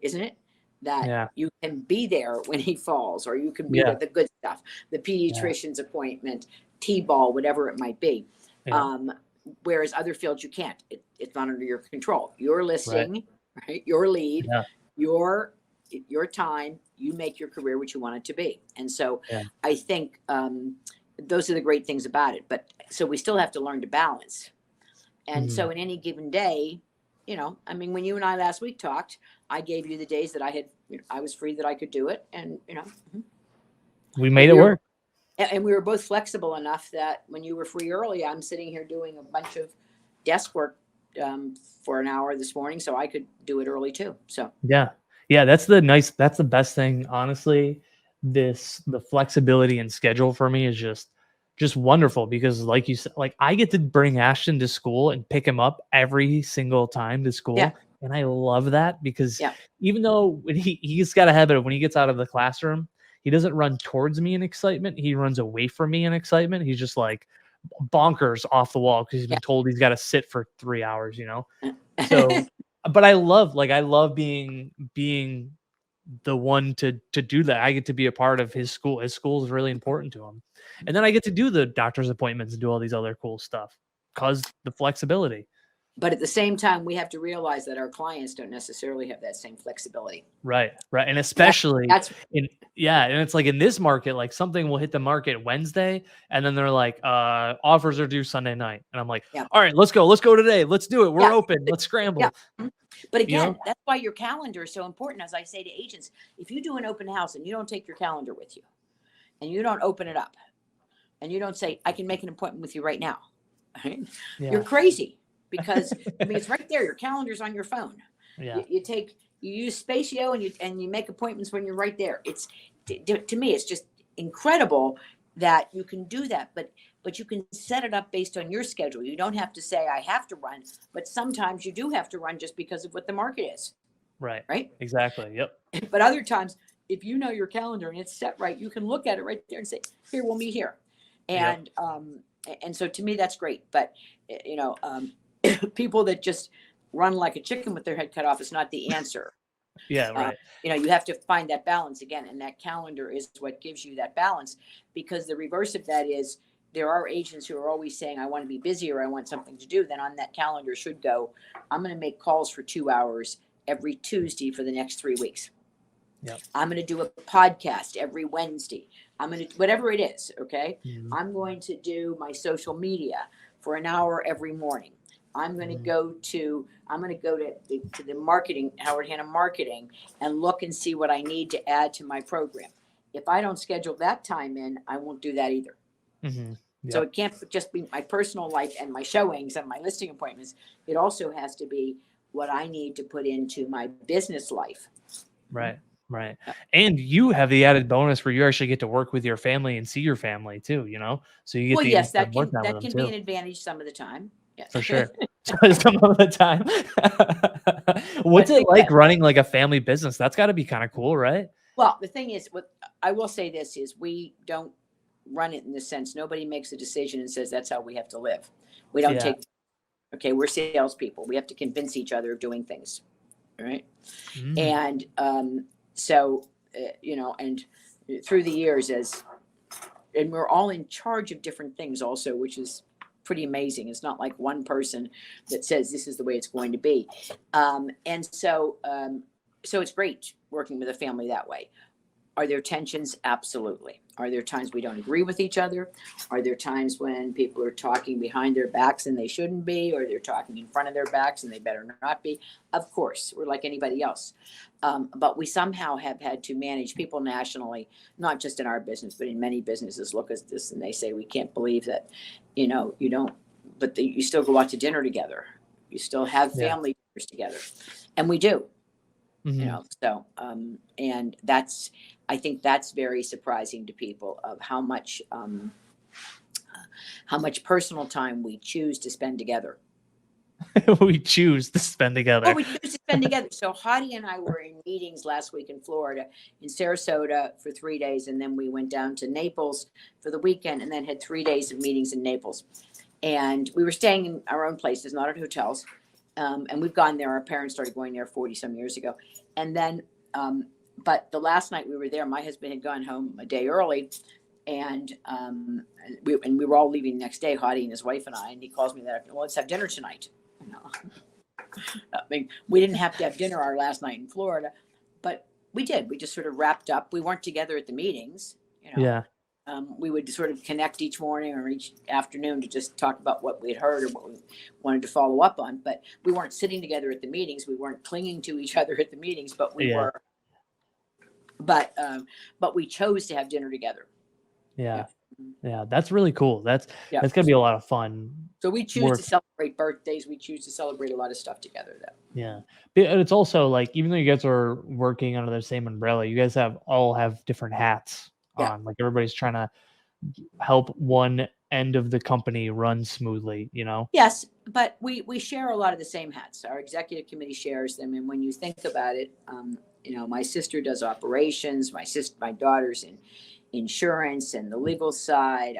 isn't it, that you can be there when he falls, or you can be there, the good stuff, the pediatrician's appointment, t-ball, whatever it might be. Whereas other fields you can't. It's not under your control. You're listing, right? Your lead, your time, you make your career what you want it to be. And so I think those are the great things about it. But so we still have to learn to balance. And so in any given day, you know, I mean, when you and I last week talked, I gave you the days that I had, you know, I was free, that I could do it. And, you know, we made it work. And we were both flexible enough that when you were free early, I'm sitting here doing a bunch of desk work for an hour this morning, so I could do it early too. So yeah, that's the best thing, honestly. The flexibility and schedule for me is just wonderful, because like you said, like I get to bring Ashton to school and pick him up every single time to school. And I love that, because even though when he's got a habit of when he gets out of the classroom, he doesn't run towards me in excitement. He runs away from me in excitement. He's just like bonkers off the wall because he's been told he's got to sit for 3 hours, you know? So, but I love being the one to do that. I get to be a part of his school. His school is really important to him. And then I get to do the doctor's appointments and do all these other cool stuff because the flexibility. But at the same time, we have to realize that our clients don't necessarily have that same flexibility. Right. And especially and it's like in this market, like something will hit the market Wednesday and then they're like, offers are due Sunday night. And I'm like, all right, let's go today. Let's do it. We're open. Let's scramble. But again, that's why your calendar is so important. As I say to agents, if you do an open house and you don't take your calendar with you and you don't open it up and you don't say, I can make an appointment with you right now, right? You're crazy. Because I mean, it's right there. Your calendar's on your phone. You use Spatio and you make appointments when you're right there. It's to me, it's just incredible that you can do that. But you can set it up based on your schedule. You don't have to say I have to run, but sometimes you do have to run just because of what the market is. Right. Exactly. Yep. But other times, if you know your calendar and it's set right, you can look at it right there and say, here, we'll meet here. And and so to me, that's great. But you know. People that just run like a chicken with their head cut off is not the answer. You know, you have to find that balance again, and that calendar is what gives you that balance, because the reverse of that is there are agents who are always saying, I want to be busy or I want something to do. Then on that calendar should go, I'm going to make calls for 2 hours every Tuesday for the next 3 weeks. I'm going to do a podcast every Wednesday. I'm going to, whatever it is. Okay. I'm going to do my social media for an hour every morning. I'm going to go to the marketing, Howard Hanna marketing, and look and see what I need to add to my program. If I don't schedule that time in, I won't do that either. So it can't just be my personal life and my showings and my listing appointments. It also has to be what I need to put into my business life. Right. And you have the added bonus where you actually get to work with your family and see your family too, you know? So you get that can be an advantage some of the time. For sure. Some of the time. What's it like running like a family business? That's got to be kind of cool, right? Well, the thing is, what I will say this is we don't run it in the sense, nobody makes a decision and says that's how we have to live. We don't Yeah. okay, we're salespeople. We have to convince each other of doing things. Right. Mm. And so, and through the years and we're all in charge of different things also, which is pretty amazing. It's not like one person that says this is the way it's going to be. And so it's great working with a family that way. Are there tensions? Absolutely. Are there times we don't agree with each other? Are there times when people are talking behind their backs and they shouldn't be, or they're talking in front of their backs and they better not be? Of course, we're like anybody else. But we somehow have had to manage people nationally, not just in our business, but in many businesses look at this and they say, we can't believe that, you don't, but you still go out to dinner together. You still have family dinners together. And we do. Mm-hmm. So and I think that's very surprising to people of how much personal time we choose to spend together. We choose to spend together. Oh, we choose to spend together. So Hottie and I were in meetings last week in Florida, in Sarasota for 3 days, and then we went down to Naples for the weekend, and then had 3 days of meetings in Naples. And we were staying in our own places, not at hotels. And we've gone there. Our parents started going there 40 some years ago. And then, but the last night we were there, my husband had gone home a day early, and we were all leaving the next day, Hottie and his wife and I, and he calls me that afternoon, well, let's have dinner tonight. I mean, we didn't have to have dinner our last night in Florida, but we did. We just sort of wrapped up. We weren't together at the meetings, Yeah. We would sort of connect each morning or each afternoon to just talk about what we'd heard or what we wanted to follow up on. But we weren't sitting together at the meetings. We weren't clinging to each other at the meetings, but we were. But we chose to have dinner together. Yeah. Yeah. That's really cool. That's gonna be a lot of fun. So we choose to celebrate birthdays. We choose to celebrate a lot of stuff together. Yeah. But it's also like, even though you guys are working under the same umbrella, you guys all have different hats on. Like, everybody's trying to help one end of the company run smoothly, Yes, but we share a lot of the same hats. Our executive committee shares them, and when you think about it, my sister does operations, my daughter's in insurance and the legal side.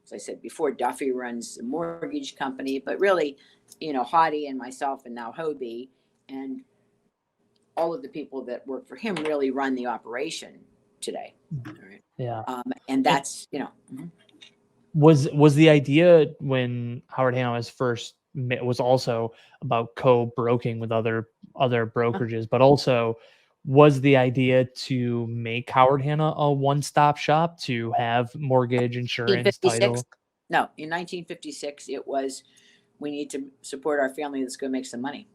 As I said before, Duffy runs the mortgage company, but really, Hottie and myself and now Hobie and all of the people that work for him really run the operation today. Right? Yeah. And that's, Was the idea when Howard Hanna was first was also about co-broking with other brokerages, but also was the idea to make Howard Hanna a one-stop shop to have mortgage, insurance, title? No, in 1956, it was, we need to support our family that's going to make some money.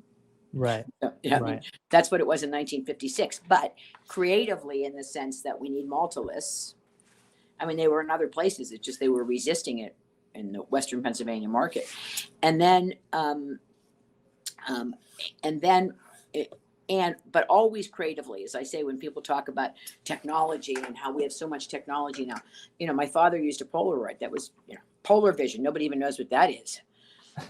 Right. So, I mean, that's what it was in 1956. But creatively, in the sense that we need multi lists. I mean, they were in other places. It's just they were resisting it in the Western Pennsylvania market, and then, but always creatively, as I say, when people talk about technology and how we have so much technology now. My father used a Polaroid. That was, Polar Vision. Nobody even knows what that is.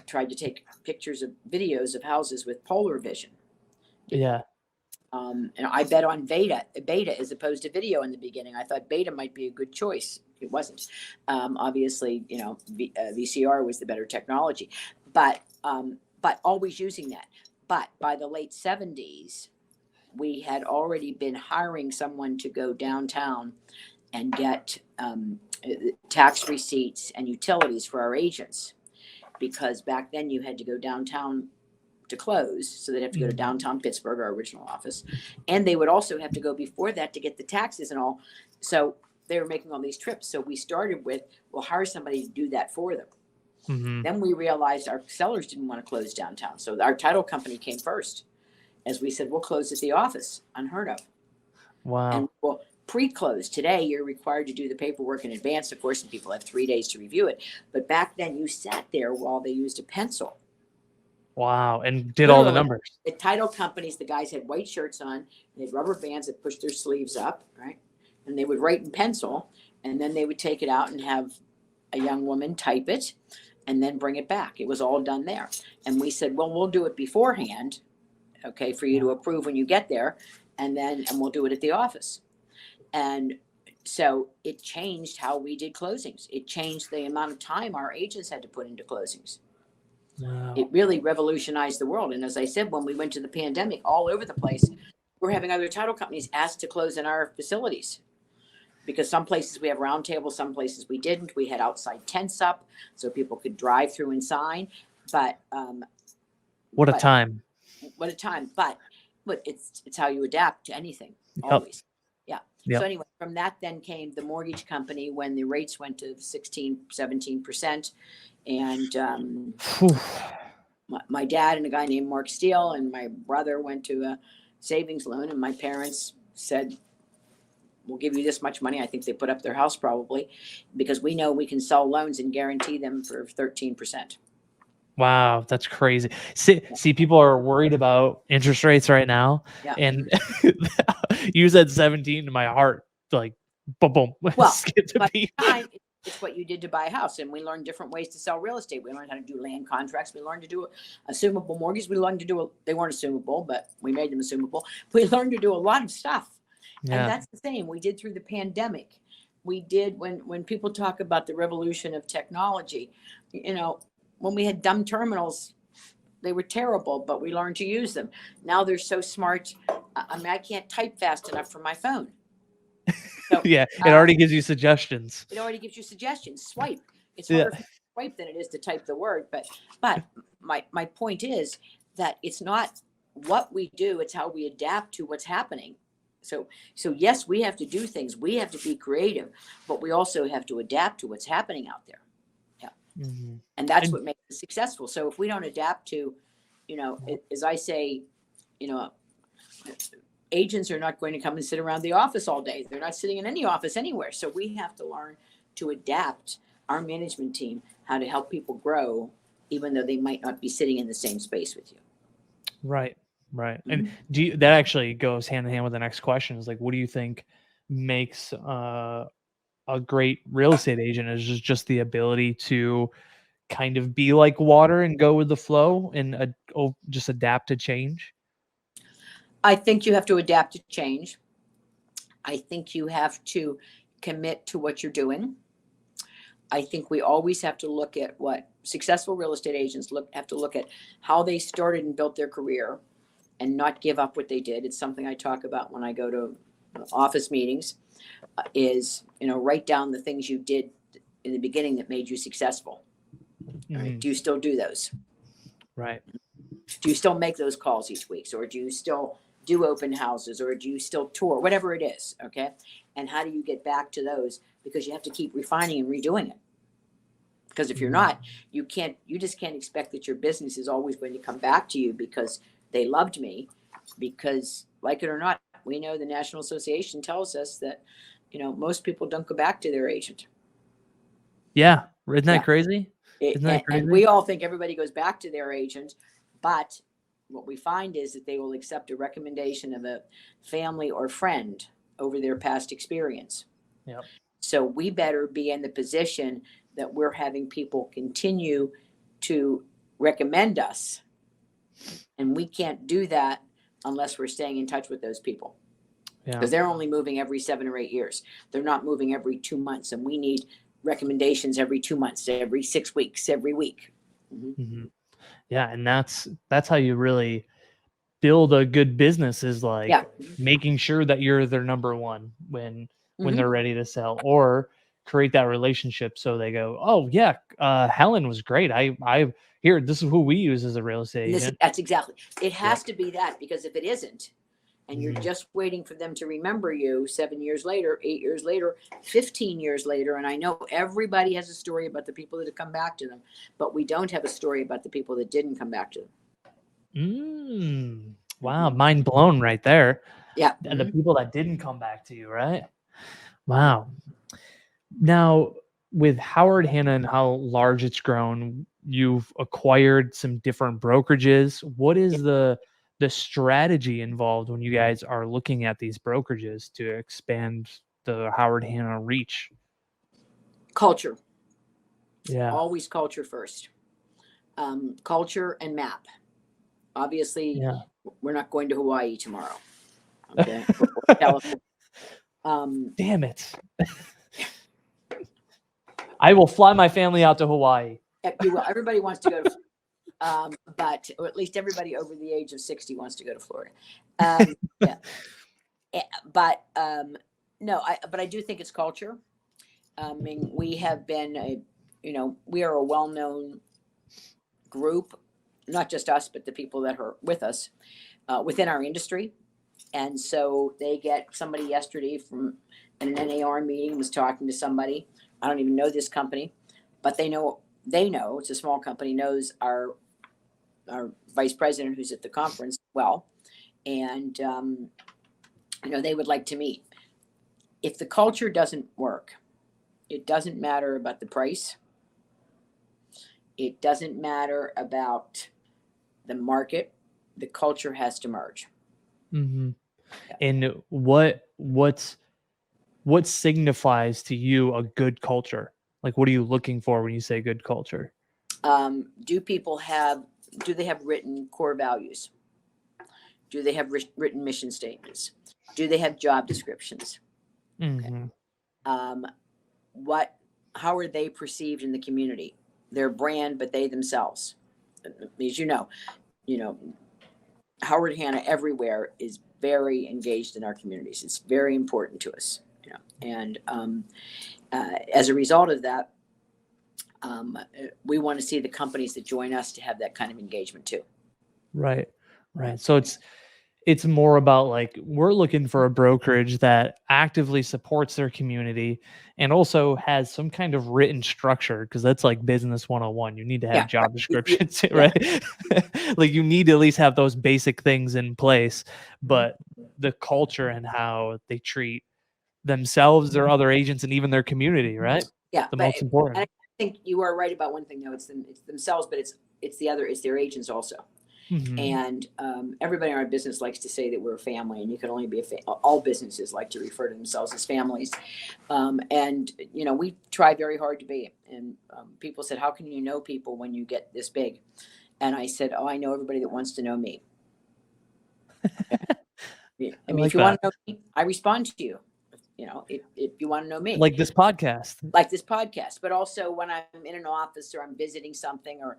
Tried to take pictures of videos of houses with Polar Vision. Yeah. And I bet on beta as opposed to video in the beginning. I thought beta might be a good choice. It wasn't. Obviously, VCR was the better technology, but always using that. But by the late 70s, we had already been hiring someone to go downtown and get tax receipts and utilities for our agents. Because back then you had to go downtown to close, so they'd have to go to downtown Pittsburgh, our original office, and they would also have to go before that to get the taxes and all. So they were making all these trips. So we started with, we'll hire somebody to do that for them. Mm-hmm. Then we realized our sellers didn't want to close downtown, so our title company came first. As we said, we'll close at the office. Unheard of. Wow. And we'll pre-close. Today, you're required to do the paperwork in advance, of course, and people have 3 days to review it. But back then, you sat there while they used a pencil. Wow. And did all the numbers. The title companies, the guys had white shirts on, and they had rubber bands that pushed their sleeves up, right? And they would write in pencil, and then they would take it out and have a young woman type it, and then bring it back. It was all done there. And we said, well, we'll do it beforehand, okay, for you to approve when you get there. and we'll do it at the office. And so it changed how we did closings. It changed the amount of time our agents had to put into closings. Wow. It really revolutionized the world. And as I said, when we went to the pandemic, all over the place, we're having other title companies asked to close in our facilities, because some places we have round tables, some places we didn't. We had outside tents up so people could drive through and sign. But What a time. What a time. But it's how you adapt to anything, Yep. always. Yeah. Yep. So anyway, from that then came the mortgage company when the rates went to 16, 17%. And my dad and a guy named Mark Steele and my brother went to a savings loan, and my parents said, we'll give you this much money. I think they put up their house probably, because we know we can sell loans and guarantee them for 13%. Wow, that's crazy. See, people are worried about interest rates right now. Yeah. And you said 17 to my heart, like, boom, boom. Well, skipped a but beat. it's what you did to buy a house. And we learned different ways to sell real estate. We learned how to do land contracts. We learned to do assumable mortgage. We learned to do they weren't assumable, but we made them assumable. We learned to do a lot of stuff. Yeah. And that's the same we did through the pandemic. We did when people talk about the revolution of technology, when we had dumb terminals, they were terrible, but we learned to use them. Now they're so smart. I mean, I can't type fast enough for my phone. So, Yeah, it already gives you suggestions. It already gives you suggestions. Swipe. It's harder to swipe than it is to type the word. But my point is that it's not what we do, it's how we adapt to what's happening. So yes, we have to do things. We have to be creative, but we also have to adapt to what's happening out there. Yeah. Mm-hmm. And that's what makes it successful. So if we don't adapt to, as I say, agents are not going to come and sit around the office all day. They're not sitting in any office anywhere. So we have to learn to adapt our management team, how to help people grow, even though they might not be sitting in the same space with you. Right. Mm-hmm. And that actually goes hand in hand with the next question is like, what do you think makes a great real estate agent? Is just the ability to kind of be like water and go with the flow and just adapt to change? I think you have to adapt to change. I think you have to commit to what you're doing. I think we always have to look at what successful real estate agents have to look at how they started and built their career and not give up what they did. It's something I talk about when I go to office meetings, is, write down the things you did in the beginning that made you successful. Mm-hmm. Right? Do you still do those? Right. Do you still make those calls each week? Or do you still do open houses, or do you still tour, whatever it is? Okay. And how do you get back to those? Because you have to keep refining and redoing it. Because if you're not, you just can't expect that your business is always going to come back to you because they loved me. Because, like it or not, we know the National Association tells us that, most people don't go back to their agent. Yeah. Isn't that crazy? Isn't that crazy? And we all think everybody goes back to their agent, but what we find is that they will accept a recommendation of a family or friend over their past experience. Yep. So we better be in the position that we're having people continue to recommend us. And we can't do that unless we're staying in touch with those people. Because they're only moving every 7 or 8 years. They're not moving every 2 months. And we need recommendations every 2 months, every 6 weeks, every week. Mm-hmm. Mm-hmm. Yeah. And that's how you really build a good business, is like making sure that you're their number one when they're ready to sell, or create that relationship. So they go, oh yeah, Helen was great. This is who we use as a real estate agent. That's exactly. It has to be that, because if it isn't, and you're just waiting for them to remember you 7 years later, 8 years later, 15 years later. And I know everybody has a story about the people that have come back to them, but we don't have a story about the people that didn't come back to them. Wow. Mind blown right there. Yeah. And the people that didn't come back to you, right? Wow. Now, with Howard Hanna and how large it's grown, you've acquired some different brokerages. What is the strategy involved when you guys are looking at these brokerages to expand the Howard Hanna reach? Culture. Yeah. Always culture first. Culture and map. Obviously, we're not going to Hawaii tomorrow. Okay. Or California. Damn it. I will fly my family out to Hawaii. You will. Everybody wants to go to but or at least everybody over the age of 60 wants to go to Florida. Yeah. But no, but I do think it's culture. I mean, we have been we are a well-known group, not just us, but the people that are with us within our industry. And so they get somebody yesterday from an NAR meeting was talking to somebody. I don't even know this company, but they know it's a small company, knows our vice president who's at the conference well, and they would like to meet. If the culture doesn't work, it doesn't matter about the price. It doesn't matter about the market. The culture has to merge. Mm-hmm. Yeah. And what signifies to you a good culture? Like, what are you looking for when you say good culture? Do they have written core values? Do they have written mission statements? Do they have job descriptions? Mm-hmm. How are they perceived in the community? Their brand, but they themselves. As you know, Howard Hanna everywhere is very engaged in our communities. It's very important to us. And as a result of that, we want to see the companies that join us to have that kind of engagement too. Right. So it's more about like, we're looking for a brokerage that actively supports their community and also has some kind of written structure, because that's like business 101. You need to have job descriptions, right? Like, you need to at least have those basic things in place, but the culture and how they treat themselves, their other agents, and even their community, right? Yeah, the most important. I think you are right about one thing though. It's themselves, but it's their agents also. Mm-hmm. And everybody in our business likes to say that we're a family, and you can only be all businesses like to refer to themselves as families. And we try very hard to be. And people said, "How can you know people when you get this big?" And I said, "Oh, I know everybody that wants to know me." I mean, if you want to know me, I respond to you. If you want to know me, like this podcast, but also when I'm in an office or I'm visiting something, or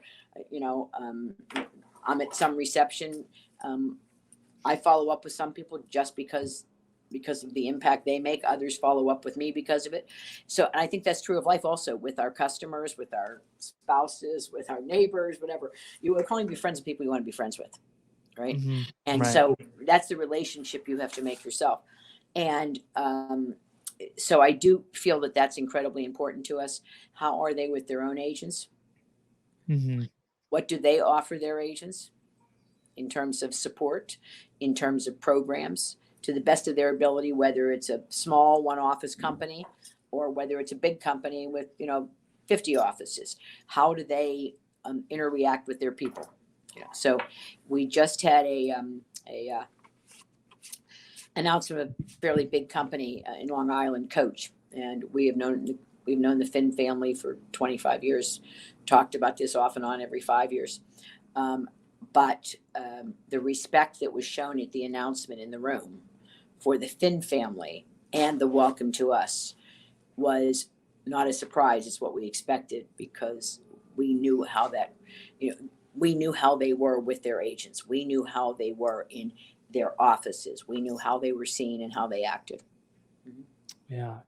I'm at some reception, I follow up with some people just because of the impact they make. Others follow up with me because of it. So, and I think that's true of life also, with our customers, with our spouses, with our neighbors, whatever. You can only be friends with people you want to be friends with, right? Mm-hmm. And so that's the relationship you have to make yourself. And so I do feel that that's incredibly important to us. How are they with their own agents? Mm-hmm. What do they offer their agents in terms of support, in terms of programs, to the best of their ability, whether it's a small one-office company or whether it's a big company with 50 offices? How do they interact with their people? So we just had a announcement of a fairly big company in Long Island, Coach, and we've known the Finn family for 25 years. Talked about this off and on every 5 years, but the respect that was shown at the announcement in the room for the Finn family and the welcome to us was not a surprise. It's what we expected, because we knew how they were with their agents. We knew how they were in their offices. We knew how they were seen and how they acted. Mm-hmm. Yeah,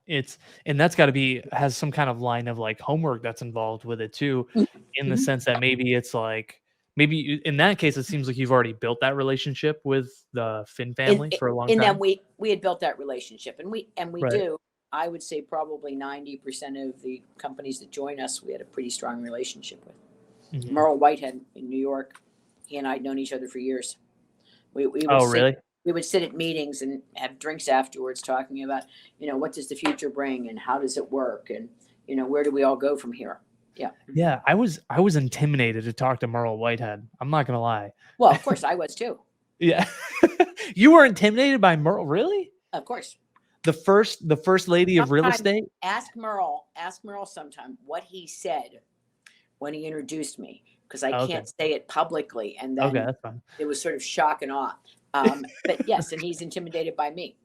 and that's got to has some kind of line of like homework that's involved with it too, in the sense that maybe it's like, in that case, it seems like you've already built that relationship with the Finn family for a long time. And then we had built that relationship, and we do. I would say probably 90% of the companies that join us, we had a pretty strong relationship with. Mm-hmm. Merle Whitehead in New York, he and I had known each other for years. We would sit at meetings and have drinks afterwards, talking about, what does the future bring and how does it work, and where do we all go from here? Yeah, I was intimidated to talk to Merle Whitehead. I'm not gonna lie. Well, of course I was too. Yeah, you were intimidated by Merle, really? Of course. The first lady of real estate. Ask Merle sometime what he said when he introduced me, because I can't say it publicly, and then that's fine. It was sort of shock and awe. But yes, and he's intimidated by me.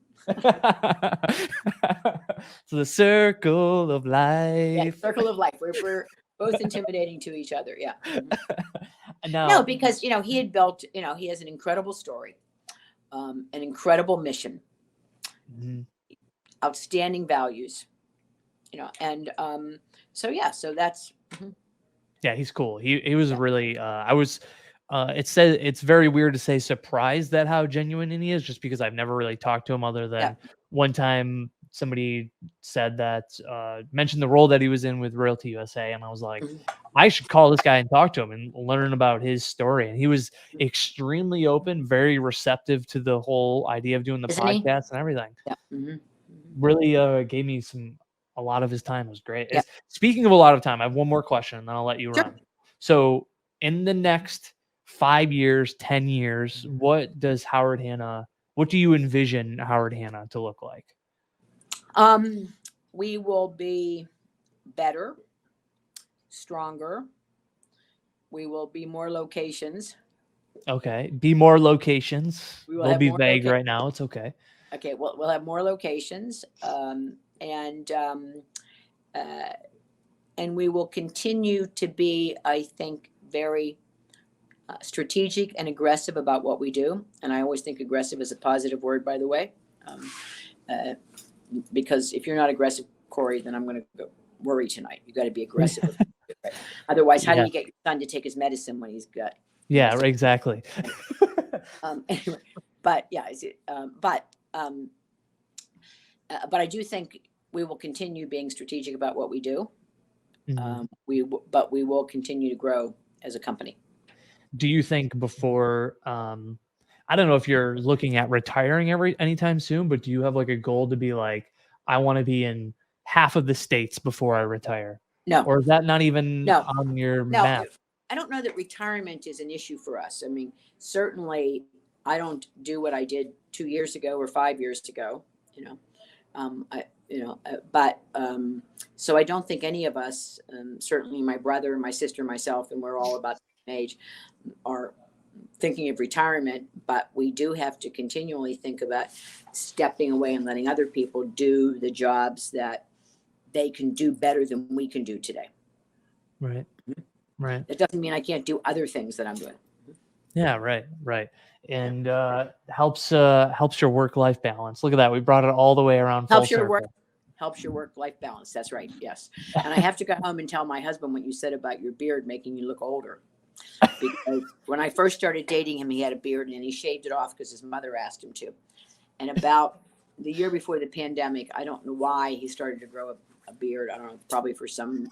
So the circle of Yeah, life. circle of life. We're both intimidating to each other. Yeah. Mhm. Now, No, because he had built. He has an incredible story, an incredible mission, mhm, outstanding values. And so yeah, so that's. Mhm. yeah, he's cool. He was Yeah. really I was it says it's very weird to say surprised at how genuine he is, just because I've never really talked to him other Yeah. than one time somebody said that mentioned the role that he was in with Realty USA, and I was like, Mhm. I should call this guy and talk to him and learn about his story. And he was extremely open, very receptive to the whole idea of doing the Isn't he? podcast and everything. Yeah. Mhm. Really gave me a lot of his time. It was great. Yeah. Speaking of a lot of time, I have one more question and then I'll let you Sure. run. So in the next 5 years, 10 years, what do you envision Howard Hanna to look like? We will be better, stronger. We will be more locations. Okay. Be more locations. We will They'll have be more vague right now. It's okay. Okay, we'll have more locations, and we will continue to be, I think, very strategic and aggressive about what we do. And I always think aggressive is a positive word, by the way, because if you're not aggressive, Cory, then I'm going to go worry tonight. You got to be aggressive. Right? Otherwise, how do you get your son to take his medicine when he's got? Yeah, exactly. Anyway, but yeah, but I do think we will continue being strategic about what we do. Mhm. But we will continue to grow as a company. Do you think before I don't know if you're looking at retiring anytime soon, but do you have like a goal to be like, I want to be in half of the states before I retire? No, Or is that not even no, on your no. map? I don't know that retirement is an issue for us. I mean, certainly I don't do what I did 2 years ago or 5 years ago, so I don't think any of us, certainly my brother, my sister, myself, and we're all about the same age, are thinking of retirement, but we do have to continually think about stepping away and letting other people do the jobs that they can do better than we can do today. Right. Right. That doesn't mean I can't do other things that I'm doing. Yeah, right. And helps your work-life balance. Look at that. We brought it all the way around full circle. Helps your work-life balance. That's right. Yes. And I have to go home and tell my husband what you said about your beard making you look older. Because when I first started dating him, he had a beard and he shaved it off because his mother asked him to. And about the year before the pandemic, I don't know why he started to grow a beard. I don't know, probably for some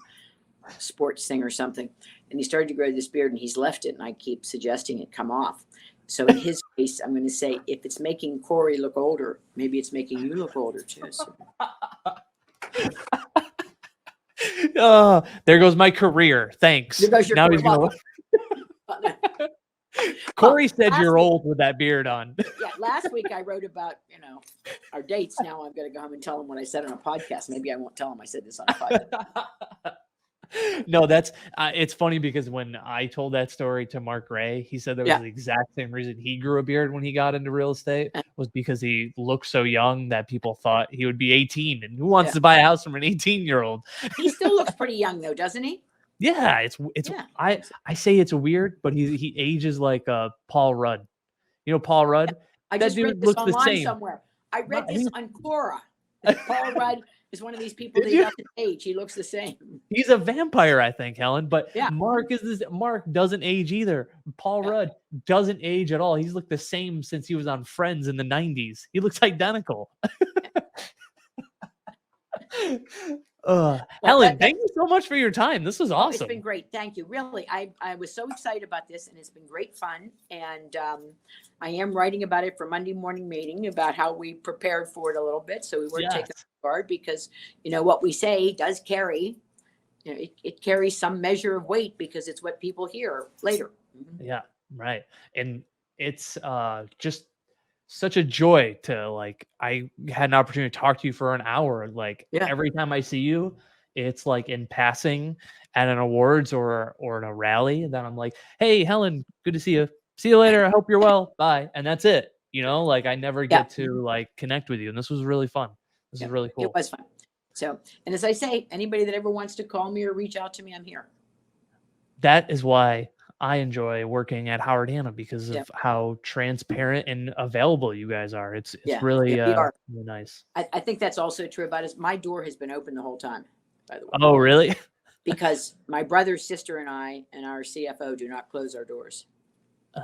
sports thing or something. And he started to grow this beard and he's left it. And I keep suggesting it come off. So in his case, I'm going to say, if it's making Cory look older, maybe it's making you look older too. So. There goes my career. Thanks. Now he's going to Cory said you're old with that beard on. Yeah, last week I wrote about, our dates. Now I'm going to go home and tell him what I said on a podcast. Maybe I won't tell him I said this on a podcast. No, that's it's funny because when I told that story to Mark Ray, he said that was the exact same reason he grew a beard when he got into real estate, was because he looked so young that people thought he would be 18. And who wants to buy a house from an 18-year-old? He still looks pretty young though, doesn't he? Yeah, it's I say it's weird, but he ages like Paul Rudd. You know Paul Rudd? I just read this online somewhere. I read this on Quora. Paul Rudd is one of these people that doesn't age. He looks the same. He's a vampire, I think, Helen. But Mark doesn't age either. Paul Rudd doesn't age at all. He's looked the same since he was on Friends in the 90s. He looks identical. Helen, thank you so much for your time. This was awesome. It's been great. Thank you. Really, I was so excited about this, and it's been great fun. And I am writing about it for Monday morning meeting about how we prepared for it a little bit, so we weren't taken off guard, because what we say does carry. It carries some measure of weight because it's what people hear later. Mm-hmm. Yeah, right. And it's just such a joy to I had an opportunity to talk to you for an hour. Every time I see you, it's like in passing at an awards or in a rally, and then I'm like, hey Helen, good to see you. See you later. I hope you're well. Bye. And that's it. you know, like I never get to like connect with you. And this was really fun. This is really cool. It was fun. So, and as I say, anybody that ever wants to call me or reach out to me, I'm here. That is why I enjoy working at Howard Hanna, because of how transparent and available you guys are. It's really, really nice. I think that's also true about us. My door has been open the whole time, by the way. Oh, really? Because my brother, sister, and I, and our CFO do not close our doors.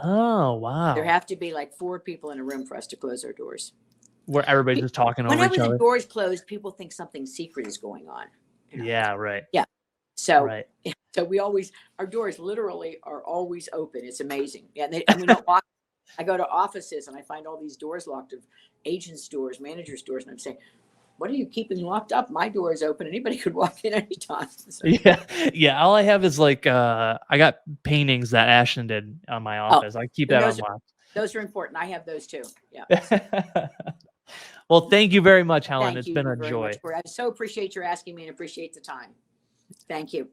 Oh, wow. There have to be like 4 people in a room for us to close our doors. Where everybody's just talking over each other. Whenever the door is closed, people think something secret is going on. You know? Yeah, right. Yeah. So, so our doors literally are always open. It's amazing. Yeah. And we don't lock. I go to offices and I find all these doors locked of agents' doors, managers' doors. And I'm saying, what are you keeping locked up? My door is open. Anybody could walk in anytime. So. Yeah. All I have is like, I got paintings that Ashton did on my office. I keep that unlocked. Those are important. I have those too. Yeah. Well, thank you very much, Helen. It's been a joy. I so appreciate your asking me and appreciate the time. Thank you.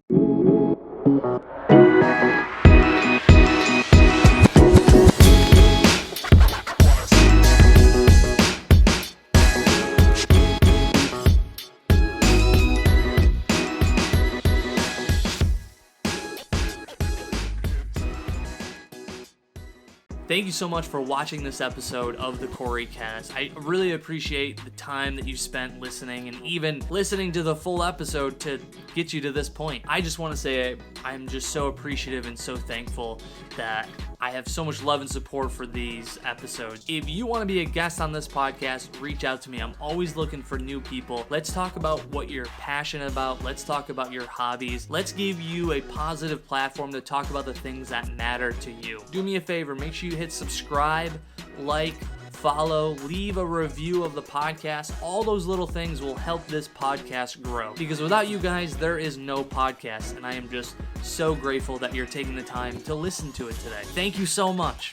Thank you so much for watching this episode of the Cory Cast. I really appreciate the time that you spent listening, and even listening to the full episode to get you to this point. I just want to say I'm just so appreciative and so thankful that I have so much love and support for these episodes. If you want to be a guest on this podcast, reach out to me. I'm always looking for new people. Let's talk about what you're passionate about. Let's talk about your hobbies. Let's give you a positive platform to talk about the things that matter to you. Do me a favor, make sure you hit subscribe, like, follow, leave a review of the podcast. All those little things will help this podcast grow, because without you guys, there is no podcast, and I am just so grateful that you're taking the time to listen to it today. Thank you so much.